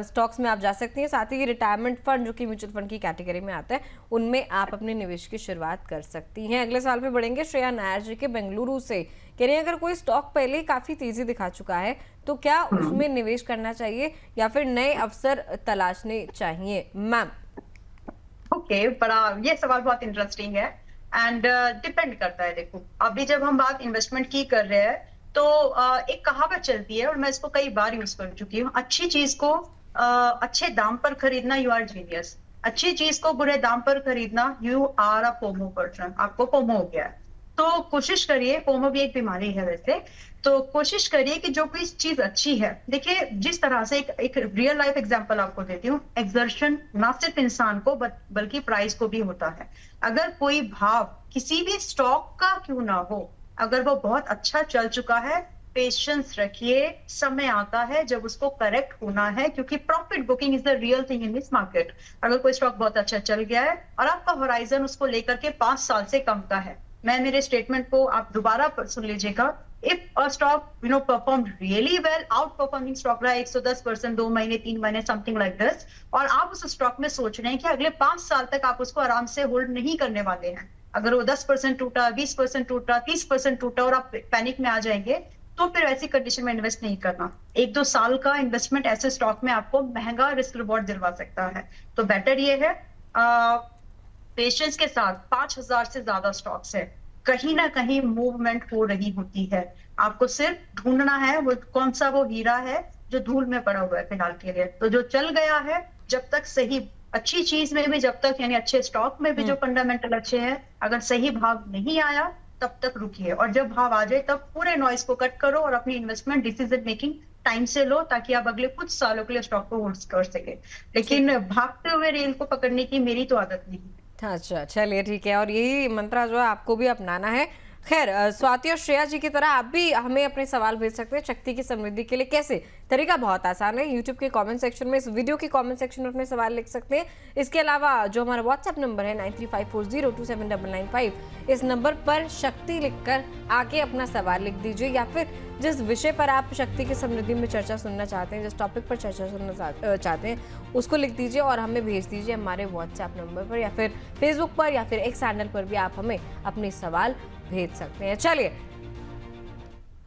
स्टॉक्स में आप जा सकती हैं। साथ ही रिटायरमेंट फंड जो कि म्यूचुअल फंड की कैटेगरी में आता है, उनमें आप अपने निवेश की शुरुआत कर सकती हैं। अगले साल पे बढ़ेंगे श्रेया नायर जी के बेंगलुरु से, कह रही हैं अगर कोई स्टॉक पहले ही काफी तेजी दिखा चुका है तो क्या उसमें निवेश करना चाहिए या फिर नए अवसर तलाशने चाहिए? मैम, ओके, बड़ा ये सवाल बहुत इंटरेस्टिंग है एंड डिपेंड करता है। देखो, अभी जब हम बात इन्वेस्टमेंट की कर रहे हैं तो एक कहावत चलती है और मैं इसको कई बार यूज कर चुकी हूँ, अच्छी चीज को अच्छे दाम पर खरीदना, यू आर जीनियस। अच्छी चीज को बुरे दाम पर खरीदना, यू आर अ पोमो पर्सन, आपको पोमो हो गया है। तो कोशिश करिए, पोमो भी एक बीमारी है वैसे, तो कोशिश करिए कि जो कोई चीज अच्छी है, देखिए जिस तरह से एक रियल लाइफ एग्जांपल आपको देती हूँ, एक्सर्शन ना सिर्फ इंसान को बल्कि प्राइस को भी होता है। अगर कोई भाव किसी भी स्टॉक का क्यों ना हो, अगर वो बहुत अच्छा चल चुका है, पेशेंस रखिए, समय आता है जब उसको करेक्ट होना है, क्योंकि profit booking is the real thing in this market. अगर कोई स्टॉक बहुत अच्छा चल गया है और आपका होराइजन उसको लेकर के 5 साल से कम का है, मैं मेरे स्टेटमेंट को आप दोबारा सुन लीजिएगा, if a stock perform really well, out performing stock रहा 110%, 2 महीने 3 महीने समथिंग लाइक दिस, और आप उस स्टॉक में सोच रहे हैं कि अगले 5 साल तक आप उसको आराम से होल्ड नहीं करने वाले हैं, अगर वो 10% टूटा, 20% टूटा, 30% टूटा और आप पैनिक में आ जाएंगे, तो फिर ऐसी कंडीशन में इन्वेस्ट नहीं करना। 1-2 साल का इन्वेस्टमेंट ऐसे स्टॉक में आपको महंगा रिस्क रिवॉर्ड दिलवा सकता है। तो बेटर ये है पेशेंस के साथ, 5000 से ज्यादा स्टॉक्स है, कहीं ना कहीं मूवमेंट हो रही होती है, आपको सिर्फ ढूंढना है वो कौन सा वो हीरा है जो धूल में पड़ा हुआ है फिलहाल के लिए। तो जो चल गया है, जब तक सही, अच्छी चीज में भी जब तक, यानी अच्छे स्टॉक में भी जो फंडामेंटल अच्छे हैं, अगर सही भाव नहीं आया तब तक रुकिए, और जब भाव आ जाए तब पूरे नॉइज को कट करो और अपनी इन्वेस्टमेंट डिसीजन मेकिंग टाइम से लो, ताकि आप अगले कुछ सालों के लिए स्टॉक को होल्ड कर सके। लेकिन भागते हुए रेल को पकड़ने की मेरी तो आदत नहीं है। अच्छा, चलिए ठीक है, और यही मंत्र जो है आपको भी अपनाना है। खैर स्वाति और श्रेया जी की तरह आप भी हमें अपने सवाल भेज सकते हैं शक्ति की समृद्धि के लिए। कैसे? तरीका बहुत आसान है। यूट्यूब के कमेंट सेक्शन में, इस वीडियो के कमेंट सेक्शन में अपने सवाल लिख सकते हैं। इसके अलावा जो हमारा व्हाट्सएप नंबर है 9354027995, इस नंबर पर शक्ति लिखकर आके अपना सवाल लिख दीजिए, या फिर जिस विषय पर आप शक्ति की समृद्धि में चर्चा सुनना चाहते हैं, जिस टॉपिक पर चर्चा सुनना चाहते हैं, उसको लिख दीजिए और हमें भेज दीजिए हमारे व्हाट्सएप नंबर पर, या फिर फेसबुक पर, या फिर एक्स हैंडल पर भी आप हमें अपने सवाल भेज सकते हैं। चलिए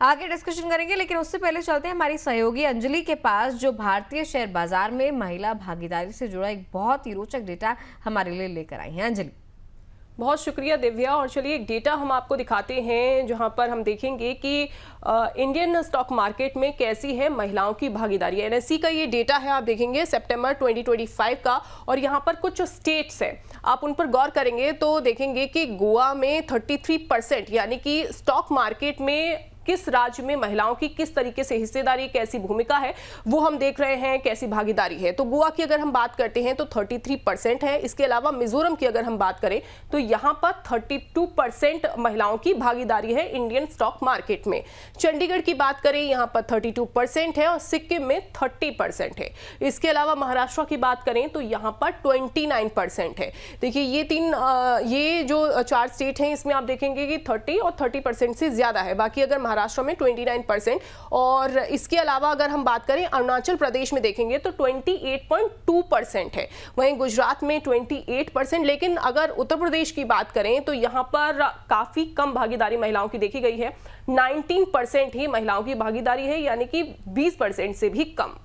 आगे डिस्कशन करेंगे, लेकिन उससे पहले चलते हैं हमारी सहयोगी अंजलि के पास, जो भारतीय शेयर बाजार में महिला भागीदारी से जुड़ा एक बहुत ही रोचक डेटा हमारे लिए लेकर आई हैं। अंजलि, बहुत शुक्रिया दिव्या। और चलिए एक डेटा हम आपको दिखाते हैं जहां पर हम देखेंगे कि इंडियन स्टॉक मार्केट में कैसी है महिलाओं की भागीदारी। एनएससी का ये डेटा है, आप देखेंगे सितंबर 2025 का, और यहां पर कुछ स्टेट्स हैं, आप उन पर गौर करेंगे तो देखेंगे कि गोवा में 33%, यानी कि स्टॉक मार्केट में किस राज्य में महिलाओं की किस तरीके से हिस्सेदारी, कैसी भूमिका है, वो हम देख रहे हैं, कैसी भागीदारी है। तो गोवा की अगर हम बात करते हैं तो 33% है। इसके अलावा मिजोरम की अगर हम बात करें तो यहाँ पर 32% महिलाओं की भागीदारी है इंडियन स्टॉक मार्केट में। चंडीगढ़ की बात करें, यहाँ पर 32% है, और सिक्किम में 30% है। इसके अलावा महाराष्ट्र की बात करें तो यहाँ पर 29% है। देखिए ये जो 4 स्टेट हैं, इसमें आप देखेंगे कि 30 और 30% से ज्यादा है। बाकी अगर महाराष्ट्र में 29%, और इसके अलावा अगर हम बात करें अरुणाचल प्रदेश में देखेंगे तो 28.2% है। वहीं गुजरात में 28%, लेकिन अगर उत्तर प्रदेश की बात करें तो यहाँ पर काफी कम भागीदारी महिलाओं की देखी गई है। 19% ही महिलाओं की भागीदारी है, यानी कि 20% से भी कम।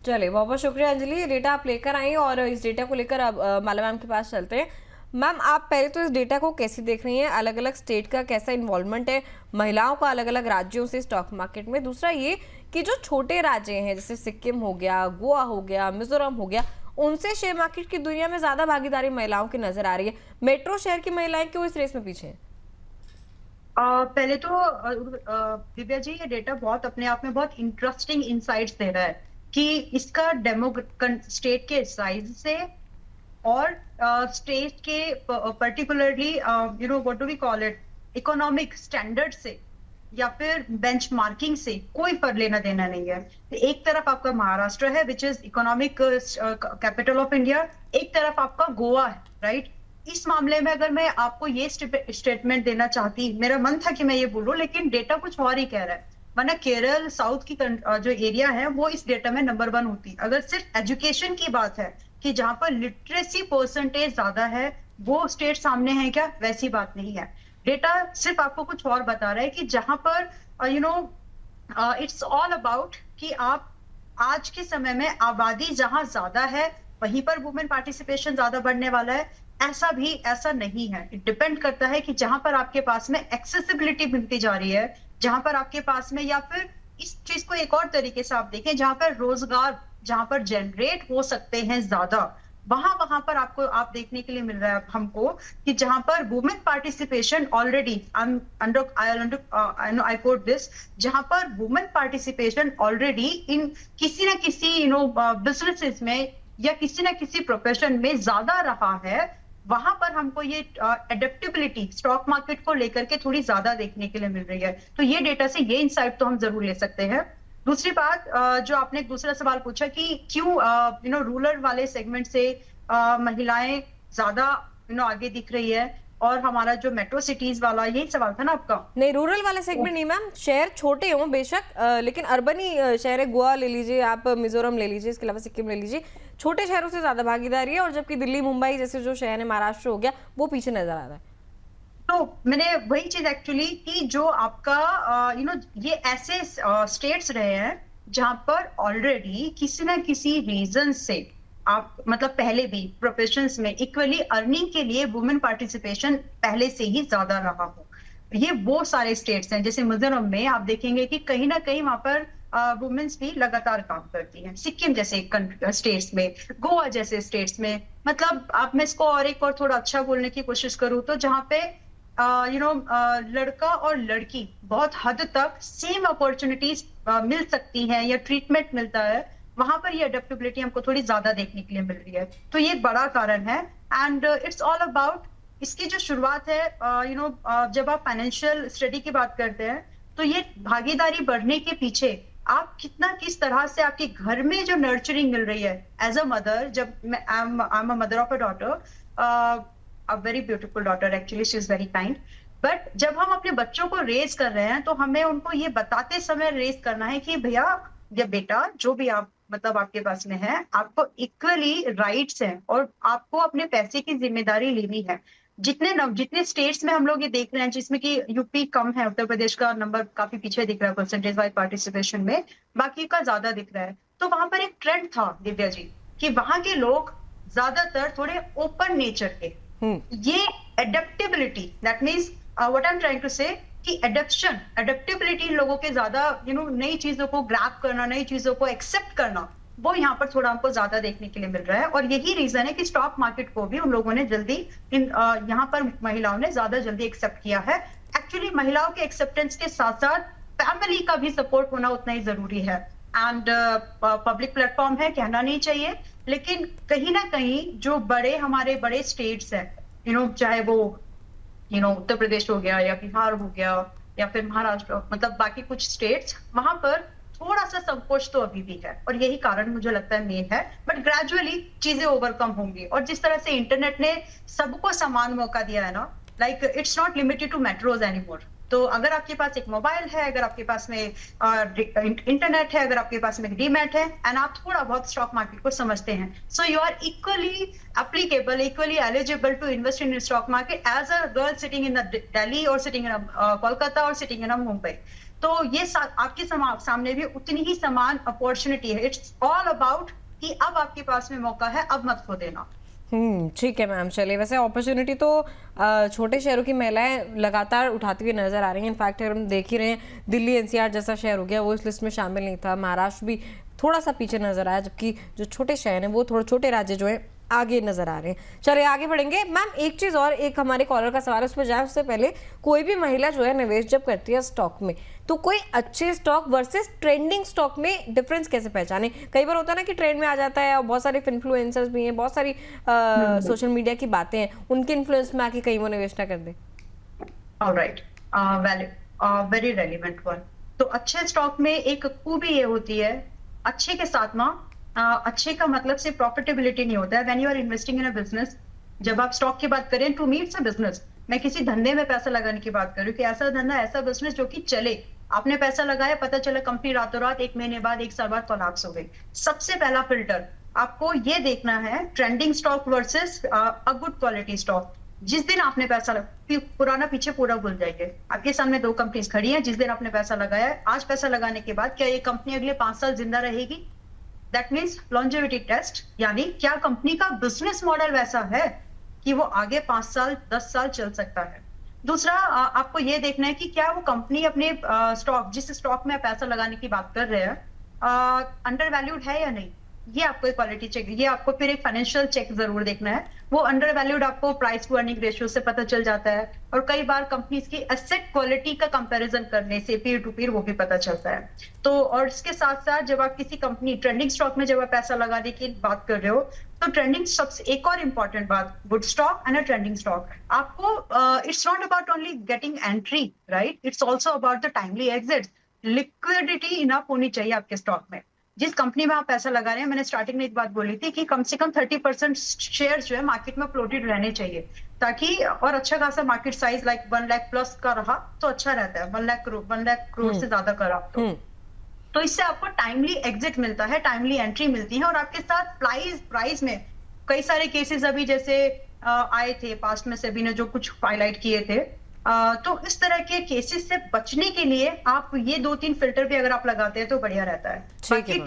चलिए बहुत बहुत शुक्रिया अंजलि, ये डेटा आप लेकर आई, और इस डेटा को लेकर अब माला मैम के पास चलते हैं। मैम, आप पहले तो इस डेटा को कैसे देख रही हैं? अलग अलग स्टेट का कैसा इन्वॉल्वमेंट है महिलाओं का अलग अलग राज्यों से स्टॉक मार्केट में? दूसरा ये कि जो छोटे राज्य हैं, जैसे सिक्किम हो गया, गोवा हो गया, मिजोरम हो गया, उनसे शेयर मार्केट की दुनिया में ज्यादा भागीदारी महिलाओं की नजर आ रही है। मेट्रो शहर की महिलाएं क्यों इस रेस में पीछे हैं? पहले तो दिव्या जी, ये डेटा बहुत अपने आप में बहुत इंटरेस्टिंग इनसाइट्स दे रहा है कि इसका स्टेट के साइज से और स्टेट के particularly what do we call it, economic standard से या फिर बेंचमार्किंग से कोई फर्क लेना देना नहीं है। एक तरफ आपका महाराष्ट्र है which is economic capital of India, एक तरफ आपका गोवा है, राइट? इस मामले में अगर मैं आपको ये स्टेटमेंट देना चाहती, मेरा मन था कि मैं ये बोलूं, लेकिन डेटा कुछ और ही कह रहा है। वरना केरल साउथ की जो एरिया है वो इस डेटा में नंबर 1 होती। अगर सिर्फ एजुकेशन की बात है कि जहां पर लिटरेसी परसेंटेज ज्यादा है वो स्टेट सामने है क्या, वैसी बात नहीं है। डेटा सिर्फ आपको कुछ और बता रहा है कि जहां पर इट्स ऑल अबाउट कि आप आज के समय में आबादी जहां ज्यादा है वहीं पर वुमेन पार्टिसिपेशन ज्यादा बढ़ने वाला है, ऐसा नहीं है। इट डिपेंड करता है कि जहां पर आपके पास में एक्सेसिबिलिटी मिलती जा रही है, जहां पर आपके पास में, या फिर इस चीज को एक और तरीके से आप देखें, जहां पर रोजगार जहां पर जनरेट हो सकते हैं ज्यादा, वहां पर आप देखने के लिए मिल रहा है हमको कि जहां पर women participation already, I quote this, जहां पर वुमेन पार्टिसिपेशन ऑलरेडी इन किसी ना किसी बिजनेसेस में या किसी ना किसी प्रोफेशन में ज्यादा रहा है, वहां पर हमको ये एडेप्टेबिलिटी स्टॉक मार्केट को लेकर के थोड़ी ज्यादा देखने के लिए मिल रही है। तो ये डेटा से ये इंसाइट तो हम जरूर ले सकते हैं। दूसरी बात, जो आपने एक दूसरा सवाल पूछा कि क्यों रूरल वाले सेगमेंट से महिलाएं ज्यादा आगे दिख रही है, और हमारा जो मेट्रो सिटीज वाला, यही सवाल था ना आपका? नहीं, रूरल वाला सेगमेंट नहीं मैम, शहर छोटे हों बेशक, लेकिन अर्बन ही शहर है। गोवा ले लीजिए आप, मिजोरम ले लीजिए, इसके अलावा सिक्किम ले लीजिए, छोटे शहरों से ज्यादा भागीदारी है, और जबकि दिल्ली मुंबई जैसे जो शहर है, महाराष्ट्र हो गया, वो पीछे नजर आ रहा है। तो मैंने वही चीज एक्चुअली कि जो आपका ये ऐसे स्टेट्स रहे हैं जहां पर ऑलरेडी किसी ना किसी रीजन से आप मतलब पहले भी प्रोफेशंस में इक्वली अर्निंग के लिए वुमेन पार्टिसिपेशन पहले से ही ज्यादा रहा हो। ये वो सारे स्टेट्स हैं। जैसे मिजोरम में आप देखेंगे कि कहीं ना कहीं वहां पर वुमेन्स भी लगातार काम करती हैं, सिक्किम जैसे स्टेट्स में, गोवा जैसे स्टेट्स में। मतलब आप मैं इसको और एक और थोड़ा अच्छा बोलने की कोशिश करूँ तो जहाँ पे लड़का और लड़की बहुत हद तक सेम अपॉर्चुनिटीज मिल सकती हैं या ट्रीटमेंट मिलता है, वहां पर ये अडेप्टेबिलिटी हमको थोड़ी ज्यादा देखने के लिए मिल रही है। तो ये एक बड़ा कारण है, एंड इट्स ऑल अबाउट इसकी जो शुरुआत है जब आप फाइनेंशियल स्टडी की बात करते हैं, तो ये भागीदारी बढ़ने के पीछे आप किस तरह से आपके घर में जो नर्चरिंग मिल रही है एज अ मदर, जब I am a mother of a daughter, a very beautiful daughter, actually she is very kind. But जब हम अपने बच्चों को रेज कर रहे हैं तो हमें उनको ये बताते समय रेज करना है कि भैया या बेटा, जो भी आप मतलब आपके पास में है, आपको इक्वली राइट्स हैं और आपको अपने पैसे की जिम्मेदारी लेनी है। जितने स्टेट्स में हम लोग ये देख रहे हैं जिसमें कि यूपी कम है, उत्तर प्रदेश का नंबर काफी पीछे दिख रहा है परसेंटेज वाइज पार्टिसिपेशन में, बाकी का ज्यादा दिख रहा है। तो वहां पर एक ट्रेंड था दिव्या जी कि वहां के लोग ज्यादातर थोड़े ओपन नेचर के, ये adaptability, that means what I am trying to say कि एडेप्टेबिलिटी इन लोगों के ज्यादा नई चीजों को ग्रैब करना, नई चीजों को एक्सेप्ट करना, वो यहाँ पर थोड़ा हमको ज्यादा देखने के लिए मिल रहा है। और यही रीजन है कि स्टॉक मार्केट को भी उन लोगों ने जल्दी यहाँ पर महिलाओं ने ज्यादा जल्दी एक्सेप्ट किया है। एक्चुअली महिलाओं के एक्सेप्टेंस के साथ साथ फैमिली का भी सपोर्ट होना उतना ही जरूरी है। एंड पब्लिक प्लेटफॉर्म है, कहना नहीं चाहिए, लेकिन कहीं ना कहीं जो हमारे बड़े स्टेट्स हैं, चाहे वो उत्तर प्रदेश हो गया या बिहार हो गया या फिर महाराष्ट्र, मतलब बाकी कुछ स्टेट्स, वहां पर थोड़ा सा संकोच तो अभी भी है और यही कारण मुझे लगता है मेन है। बट ग्रेजुअली चीजें ओवरकम होंगी। और जिस तरह से इंटरनेट ने सबको समान मौका दिया है ना, like it's not limited to metros anymore. तो अगर आपके पास एक मोबाइल है, अगर आपके पास में इंटरनेट है, अगर आपके पास में डीमैट है एंड आप थोड़ा बहुत स्टॉक मार्केट को समझते हैं, so you are equally applicable, equally eligible to invest in stock market as a girl sitting in Delhi और सिटिंग इन कोलकाता और सिटिंग इन मुंबई। तो ये आपके सामने भी उतनी ही समान अपॉर्चुनिटी है। इट्स ऑल अबाउट कि अब आपके पास में मौका है, अब मत खो देना। ठीक है मैम। चलिए, वैसे अपॉर्चुनिटी तो छोटे शहरों की महिलाएं लगातार उठाती हुई नजर आ रही हैं। इनफैक्ट हम देख ही रहे हैं, दिल्ली एनसीआर जैसा शहर हो गया, वो इस लिस्ट में शामिल नहीं था। महाराष्ट्र भी थोड़ा सा पीछे नजर आया, जबकि जो छोटे शहर हैं वो थोड़े छोटे राज्य जो है आगे नजर आ रहे हैं। चलिए आगे बढ़ेंगे। मैम एक चीज़ और, एक हमारे कॉलर का सवाल है, उस पर जाए उससे पहले, कोई भी महिला जो है निवेश जब करती है स्टॉक में, तो कोई अच्छे स्टॉक वर्सेस ट्रेंडिंग स्टॉक में डिफरेंस कैसे पहचाने? कई बार होता है ना कि ट्रेंड में आ जाता है और बहुत सारे इन्फ्लुएंसर्स भी हैं, बहुत सारी सोशल मीडिया की बातें हैं, उनके इन्फ्लुएंस में आके कहीं वो निवेश ना कर दे। Alright, valid, very relevant one. तो अच्छे स्टॉक में एक खूबी ये होती है, अच्छे के साथ ना, अच्छे का मतलब सिर्फ प्रॉफिटेबिलिटी नहीं होता है। When you are investing in a business, जब आप स्टॉक की बात करें, to me it's a business. मैं किसी धंधे में पैसा लगाने की बात करूं कि ऐसा धंधा, ऐसा बिजनेस जो कि चले। आपने पैसा लगाया, पता चला कंपनी रातों रात 1 महीने बाद, 1 साल बाद कोलैप्स हो गई। सबसे पहला फिल्टर आपको ये देखना है, trending stock versus a good quality stock. जिस दिन आपने पैसा पुराना पीछे पूरा भूल जाइए। आपके सामने 2 कंपनीज खड़ी हैं, जिस दिन आपने पैसा लगाया, आज पैसा लगाने के बाद क्या ये कंपनी अगले 5 साल जिंदा रहेगी? दैट मीन्स लॉन्जेविटी टेस्ट, यानी क्या कंपनी का बिजनेस मॉडल वैसा है कि वो आगे 5 साल 10 साल चल सकता है। दूसरा, आपको ये देखना है कि क्या वो कंपनी अपने स्टॉक, जिस स्टॉक में पैसा लगाने की बात कर रहे हैं, अंडर वैल्यूड है या नहीं। ये आपको एक क्वालिटी चेक, ये आपको फिर एक फाइनेंशियल चेक जरूर देखना है। वो अंडर वैल्यूड आपको प्राइस टू अर्निंग रेशियो से पता चल जाता है, और कई बार कंपनीज की एसेट क्वालिटी का कंपैरिजन करने से पीयर टू पीयर वो भी पता चलता है। तो और इसके साथ साथ जब आप किसी कंपनी ट्रेंडिंग स्टॉक में जब आप पैसा लगाने की बात कर रहे हो, तो ट्रेंडिंग स्टॉक से एक और इंपॉर्टेंट बात, good stock and a trending stock, आपको it's not about only getting entry, right, it's also about the timely exit. Liquidity enough होनी चाहिए आपके स्टॉक में। जिस कंपनी में आप पैसा लगा रहे हैं, मैंने स्टार्टिंग में एक बात बोली थी कि कम से कम 30% शेयर जो है मार्केट में फ्लोटेड रहने चाहिए, ताकि, और अच्छा खासा market size like 1 lakh plus का रहा तो अच्छा रहता है। 1 लाख करोड़ से ज्यादा करा तो इससे आपको टाइमली एग्जिट मिलता है, टाइमली एंट्री मिलती है। और आपके साथ प्राइस में कई सारे केसेस अभी जैसे आए थे पास्ट में, सेबी ने जो कुछ हाईलाइट किए थे, तो इस तरह के केसेस से बचने के लिए आप ये 2-3 फिल्टर भी अगर आप लगाते हैं तो बढ़िया रहता है। बाकी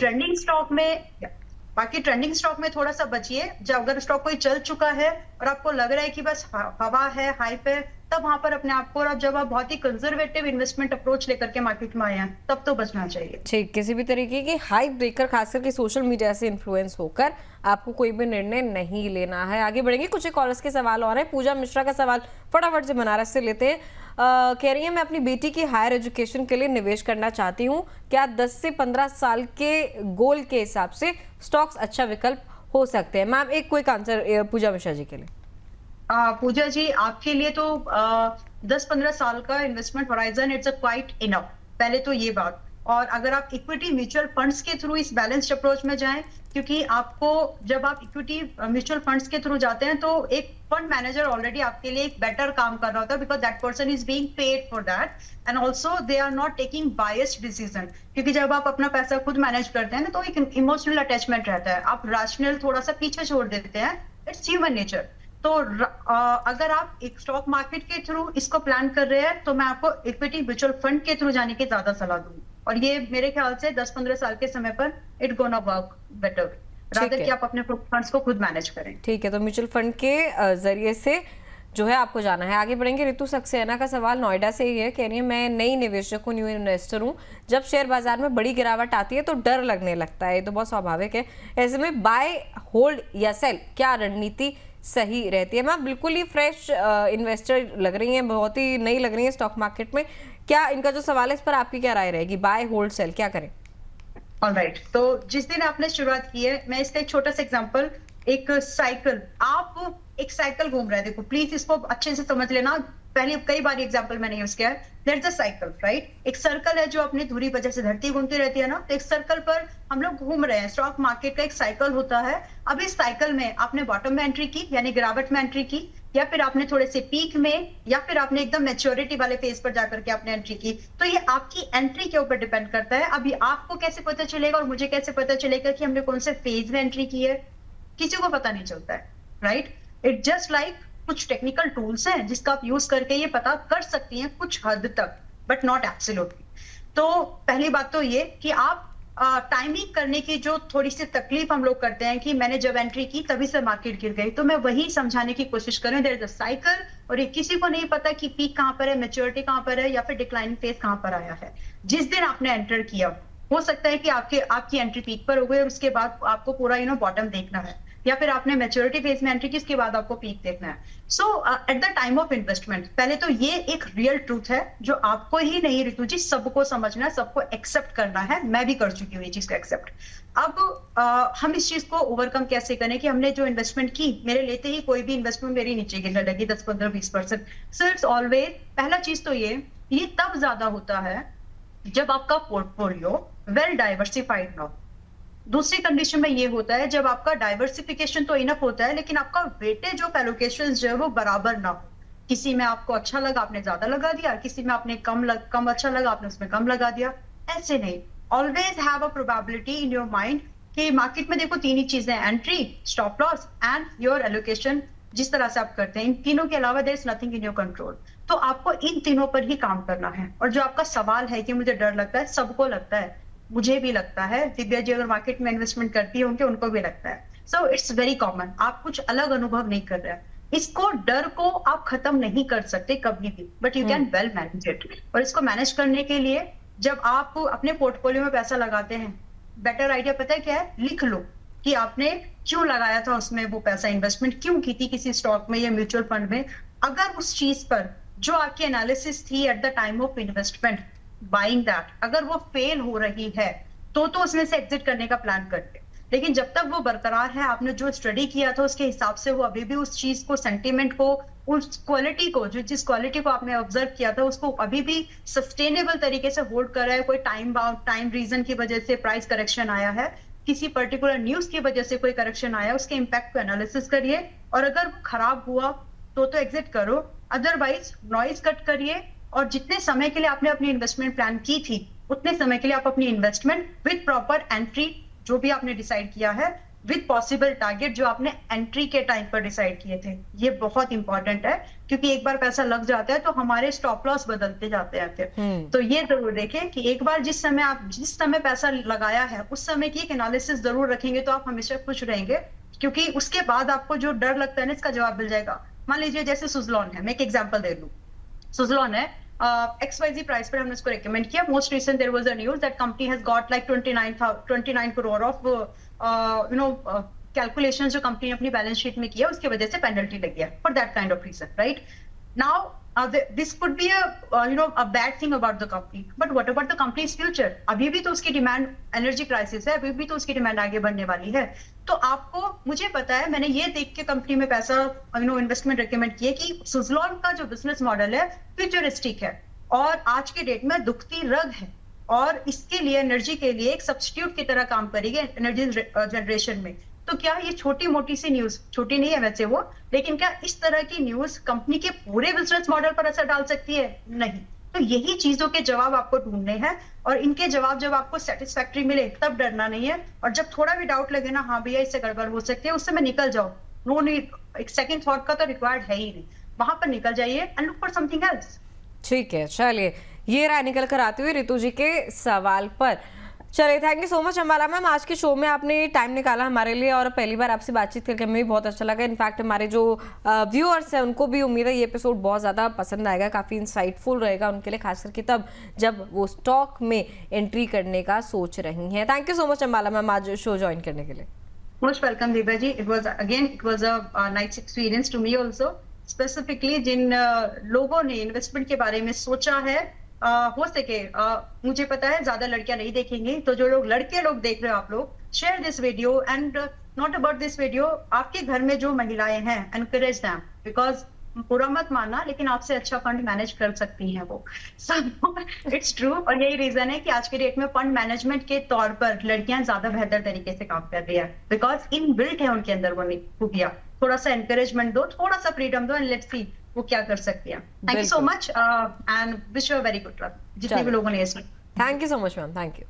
ट्रेंडिंग स्टॉक में थोड़ा सा बचिए। जब अगर स्टॉक कोई चल चुका है और आपको लग रहा है कि बस हवा है, हाइप है, तब वहां पर अपने आप को, और जब आप बहुत ही कंजर्वेटिव इन्वेस्टमेंट अप्रोच लेकर के मार्केट में आए हैं, तब तो बचना चाहिए। ठीक, किसी भी तरीके की हाइप देखकर, खास करके सोशल मीडिया से इन्फ्लुएंस होकर आपको कोई भी निर्णय नहीं लेना है। आगे बढ़ेंगे, कुछ कॉलर्स के सवाल और हैं। पूजा मिश्रा का सवाल फटाफट से बनारस से लेते हैं। कह रही है, मैं अपनी बेटी की हायर एजुकेशन के लिए निवेश करना चाहती हूँ, क्या 10 से 15 साल के गोल के हिसाब से स्टॉक्स अच्छा विकल्प हो सकते हैं? मैम एक क्विक आंसर पूजा मिश्रा जी के लिए। पूजा जी, आपके लिए तो 10-15 साल का investment horizon it's a quite enough. पहले तो ये बात। और अगर आप इक्विटी म्यूचुअल फंड्स के थ्रू इस बैलेंस्ड अप्रोच में जाएं, क्योंकि आपको जब आप इक्विटी म्यूचुअल फंड्स के थ्रू जाते हैं तो एक फंड मैनेजर ऑलरेडी आपके लिए एक बेटर काम कर रहा होता है, because that person is being paid for that, and also they are not taking biased decision. क्योंकि जब आप अपना पैसा खुद मैनेज करते हैं ना, तो एक इमोशनल अटैचमेंट रहता है, आप रैशनल थोड़ा सा पीछे छोड़ देते हैं। It's human nature. तो अगर आप एक स्टॉक मार्केट के थ्रू इसको प्लान कर रहे हैं, तो मैं आपको इक्विटी म्यूचुअल फंड के थ्रू जाने की ज्यादा सलाह दूंगी। और ये मेरे ख्याल से 10-15 साल के समय पर it gonna work better, rather कि आप अपने फंड्स को खुद मैनेज करें। ठीक है, तो म्यूचुअल फंड के जरिए से जो है आपको जाना है। आगे बढ़ेंगे। रितु सक्सेना का सवाल नोएडा से ही है, कह रही है मैं नई निवेशक हूँ, न्यू इन्वेस्टर हूँ। जब शेयर बाजार में बड़ी गिरावट आती है तो डर लगने लगता है, ये तो बहुत स्वाभाविक है। ऐसे में बाय होल्ड या सेल क्या रणनीति सही रहती है? मैम बिल्कुल ही फ्रेश इन्वेस्टर लग रही हैं, बहुत ही नई लग रही है स्टॉक मार्केट में। क्या इनका जो सवाल है इस पर आपकी क्या राय रहेगी? बाय होल्ड सेल क्या करें? ऑलराइट, तो जिस दिन आपने शुरुआत की है, मैं इसका एक छोटा सा एग्जांपल, एक साइकिल, आप एक साइकिल घूम रहे हैं, देखो प्लीज इसको अच्छे से समझ लेना। पहले कई बार एग्जांपल मैंने यूज किया है। There is a cycle, right? एक सर्कल है जो अपनी धुरी वजह से धरती घूमती रहती है ना, तो एक सर्कल पर हम लोग घूम रहे हैं। स्टॉक मार्केट का एक साइकिल होता है। अब इस साइकिल में आपने बॉटम में एंट्री की, यानी गिरावट में एंट्री की, या फिर आपने थोड़े से पीक में, या फिर आपने एकदम मैच्योरिटी वाले फेज पर जाकर के आपने एंट्री की, तो ये आपकी एंट्री के ऊपर डिपेंड करता है। अभी आपको कैसे पता चलेगा और मुझे कैसे पता चलेगा कि हमने कौन से फेज में एंट्री की है? किसी को पता नहीं चलता है, राइट? इट जस्ट लाइक कुछ टेक्निकल टूल्स हैं जिसका आप यूज करके ये पता कर सकती हैं कुछ हद तक, बट नॉट एब्सोल्युटली। तो पहली बात तो ये कि आप टाइमिंग करने की जो थोड़ी सी तकलीफ हम लोग करते हैं कि मैंने जब एंट्री की तभी से मार्केट गिर गई, तो मैं वही समझाने की कोशिश करूं, देयर इज अ साइकिल, और ये किसी को नहीं पता कि पीक कहां पर है, मैच्योरिटी कहां पर है, या फिर डिक्लाइनिंग फेज कहां पर आया है। जिस दिन आपने एंटर किया, हो सकता है कि आपकी एंट्री पीक पर हो गई और उसके बाद आपको पूरा बॉटम देखना है, या फिर आपने मैच्योरिटी फेज में एंट्री की, उसके बाद आपको पीक देखना है। So at the time of investment, पहले तो ये एक रियल ट्रूथ है जो आपको ही नहीं ऋतु जी, सबको समझना है, सबको एक्सेप्ट करना है। मैं भी कर चुकी हूँ ये चीज को एक्सेप्ट। अब हम इस चीज को ओवरकम कैसे करें कि हमने जो इन्वेस्टमेंट की, मेरे लेते ही कोई भी इन्वेस्टमेंट मेरी नीचे गिरने लगी 10-15-20%। सो इट्स ऑलवेज, पहला चीज तो ये तब ज्यादा होता है जब आपका पोर्टफोलियो वेल डाइवर्सिफाइड ना हो। दूसरी कंडीशन में ये होता है जब आपका डाइवर्सिफिकेशन तो इनफ होता है, लेकिन आपका वेटेज ऑफ एलोकेशन जो है वो बराबर ना हो। किसी में आपको अच्छा लगा, आपने ज्यादा लगा दिया, किसी में आपने कम अच्छा लगा, आपने उसमें कम लगा दिया। ऐसे नहीं, always have a probability in your mind कि मार्केट में देखो तीन ही चीजें, entry, stop loss and your allocation. जिस तरह से आप करते हैं, इन तीनों के अलावा there is nothing in your control. तो आपको इन तीनों पर ही काम करना है। और जो आपका सवाल है कि मुझे डर लगता है, सबको लगता है, मुझे भी लगता है, दिव्या जी अगर मार्केट में इन्वेस्टमेंट करती होंगे उनको भी लगता है। सो इट्स वेरी कॉमन, आप कुछ अलग अनुभव नहीं कर रहे हैं। इसको, डर को आप खत्म नहीं कर सकते कभी भी, but you can well manage it. और इसको मैनेज करने के लिए जब आप अपने पोर्टफोलियो में पैसा लगाते हैं, बेटर आइडिया पता है क्या है? लिख लो कि आपने क्यों लगाया था उसमें वो पैसा, इन्वेस्टमेंट क्यों की थी किसी स्टॉक में या म्यूचुअल फंड में। अगर उस चीज पर जो आपकी एनालिसिस थी eight the time of investment, buying that, अगर वो फेल हो रही है तो उसमें से एग्जिट करने का प्लान करते। लेकिन जब तक वो बरकरार है, आपने जो स्टडी किया था उसके हिसाब से वो अभी भी उस चीज को, सेंटीमेंट को, उस क्वालिटी को, जिस क्वालिटी को आपने ऑब्जर्व किया था उसको अभी भी सस्टेनेबल तरीके से होल्ड कर रहा है। कोई टाइम रीजन की वजह से प्राइस करेक्शन आया है, किसी पर्टिकुलर न्यूज की वजह से कोई करेक्शन आया, उसके इंपैक्ट को एनालिसिस करिए, और अगर खराब हुआ तो एग्जिट करो, अदरवाइज नॉइज कट करिए। और जितने समय के लिए आपने अपनी इन्वेस्टमेंट प्लान की थी, उतने समय के लिए आप अपनी इन्वेस्टमेंट विद प्रॉपर एंट्री, जो भी आपने डिसाइड किया है, विद पॉसिबल टारगेट जो आपने एंट्री के टाइम पर डिसाइड किए थे, ये बहुत इंपॉर्टेंट है। क्योंकि एक बार पैसा लग जाता है तो हमारे स्टॉप लॉस बदलते जाते हैं फिर। तो ये जरूर देखें कि एक बार जिस समय पैसा लगाया है उस समय की एक एनालिसिस जरूर रखेंगे तो आप हमेशा खुश रहेंगे। क्योंकि उसके बाद आपको जो डर लगता है ना, इसका जवाब मिल जाएगा। मान लीजिए जैसे सुजलॉन है, मैं एक एग्जाम्पल दे दूं। सुजलॉन है, XYZ प्राइस पर हमने इसको रेकमेंड किया। Most recent there was a news that company has got like 29 crore of calculation जो कंपनी ने अपनी बैलेंस शीट में किया, उसकी वजह से पेनल्टी लग गया for that kind of reason, right? Now, this could be a bad thing about the company. But what about the company's future? अभी भी तो उसकी डिमांड एनर्जी क्राइसिस है, अभी भी तो उसकी डिमांड आगे बढ़ने वाली है. तो आपको, मुझे पता है, मैंने ये देख के कंपनी में पैसा इन्वेस्टमेंट रेकमेंड किए कि सुजलॉन का जो बिजनेस मॉडल है फ्यूचरिस्टिक है और आज के डेट में दुखती रग है और इसके लिए एनर्जी के लिए एक सब्स्टिट्यूट की तरह काम करेगी एनर्जी जनरेशन में. तो क्या ये छोटी मोटी सी न्यूज, छोटी नहीं है वैसे वो, लेकिन क्या इस तरह की न्यूज कंपनी के पूरे बिजनेस मॉडल पर असर डाल सकती है? नहीं. तो यही चीजों के जवाब आपको ढूंढने हैं और इनके जवाब जब आपको सेटिस्फैक्ट्री मिले तब डरना नहीं है. और जब थोड़ा भी डाउट लगे ना, हाँ भैया इससे गड़बड़ हो सकती है, उससे में निकल जाओ. नो नीड, एक सेकंड थॉट का तो रिक्वायर्ड है ही नहीं. वहां पर निकल जाइए and look for something else. ठीक है, चलिए ये राय निकल कर आती हुई रितु जी के सवाल पर. चलिए, thank you so much Ambala ma'am, आज के शो में आपने टाइम निकाला हमारे लिए और पहली बार आपसे बातचीत करके हमें भी बहुत अच्छा लगा. इनफैक्ट हमारे जो व्यूअर्स हैं उनको भी उम्मीद है ये एपिसोड बहुत ज़्यादा पसंद आएगा, काफ़ी इंसाइटफुल रहेगा उनके लिए, खास करके तब जब वो स्टॉक में एंट्री करने का सोच रही हैं. Thank you so much Ambala ma'am आज शो ज्वाइन करने के लिए. Most welcome, Diva ji. It was a nice experience to me also. Specifically, जिन लोगों ने इन्वेस्टमेंट के बारे में सोचा है, हो सके, मुझे पता है ज्यादा लड़कियां नहीं देखेंगी, तो जो लड़के लोग देख रहे हो आप लोग, share this video and not about this video. आपके घर में जो महिलाएं हैं, एनकरेज देम, बिकॉज बुरा मत मानना, लेकिन आपसे अच्छा फंड मैनेज कर सकती हैं वो. It's true. और यही रीजन है कि आज के डेट में फंड मैनेजमेंट के तौर पर लड़कियां ज्यादा बेहतर तरीके से काम कर रही है, बिकॉज इन बिल्ट है उनके अंदर वो खूबियां. थोड़ा सा एनकरेजमेंट दो, थोड़ा सा फ्रीडम दो एंड लेट्स सी वो क्या कर सकती है. Thank you so much and wish you a very good luck जितने भी लोगों ने इसमें. Thank you so much ma'am, thank you.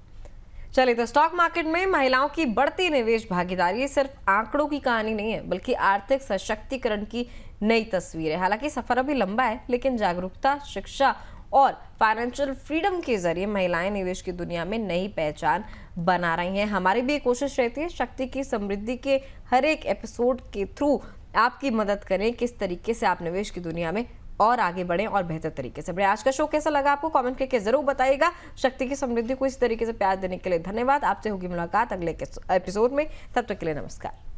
चलिए, तो स्टॉक मार्केट में महिलाओं की बढ़ती निवेश भागीदारी सिर्फ आंकड़ों की कहानी नहीं है, बल्कि आर्थिक सशक्तिकरण की नई तस्वीर है. हालांकि सफर अभी लंबा है, लेकिन जागरूकता, शिक्षा और फाइनेंशियल फ्रीडम के जरिए महिलाएं निवेश की दुनिया में नई पहचान बना रही हैं. हमारी भी कोशिश रहती है शक्ति की समृद्धि के हर एक एपिसोड के थ्रू आपकी मदद करें किस तरीके से आप निवेश की दुनिया में और आगे बढ़ें और बेहतर तरीके से बढ़ें. आज का शो कैसा लगा आपको कमेंट करके जरूर बताइएगा. शक्ति की समृद्धि को इस तरीके से प्यार देने के लिए धन्यवाद. आपसे होगी मुलाकात अगले एपिसोड में. तब तक के लिए नमस्कार.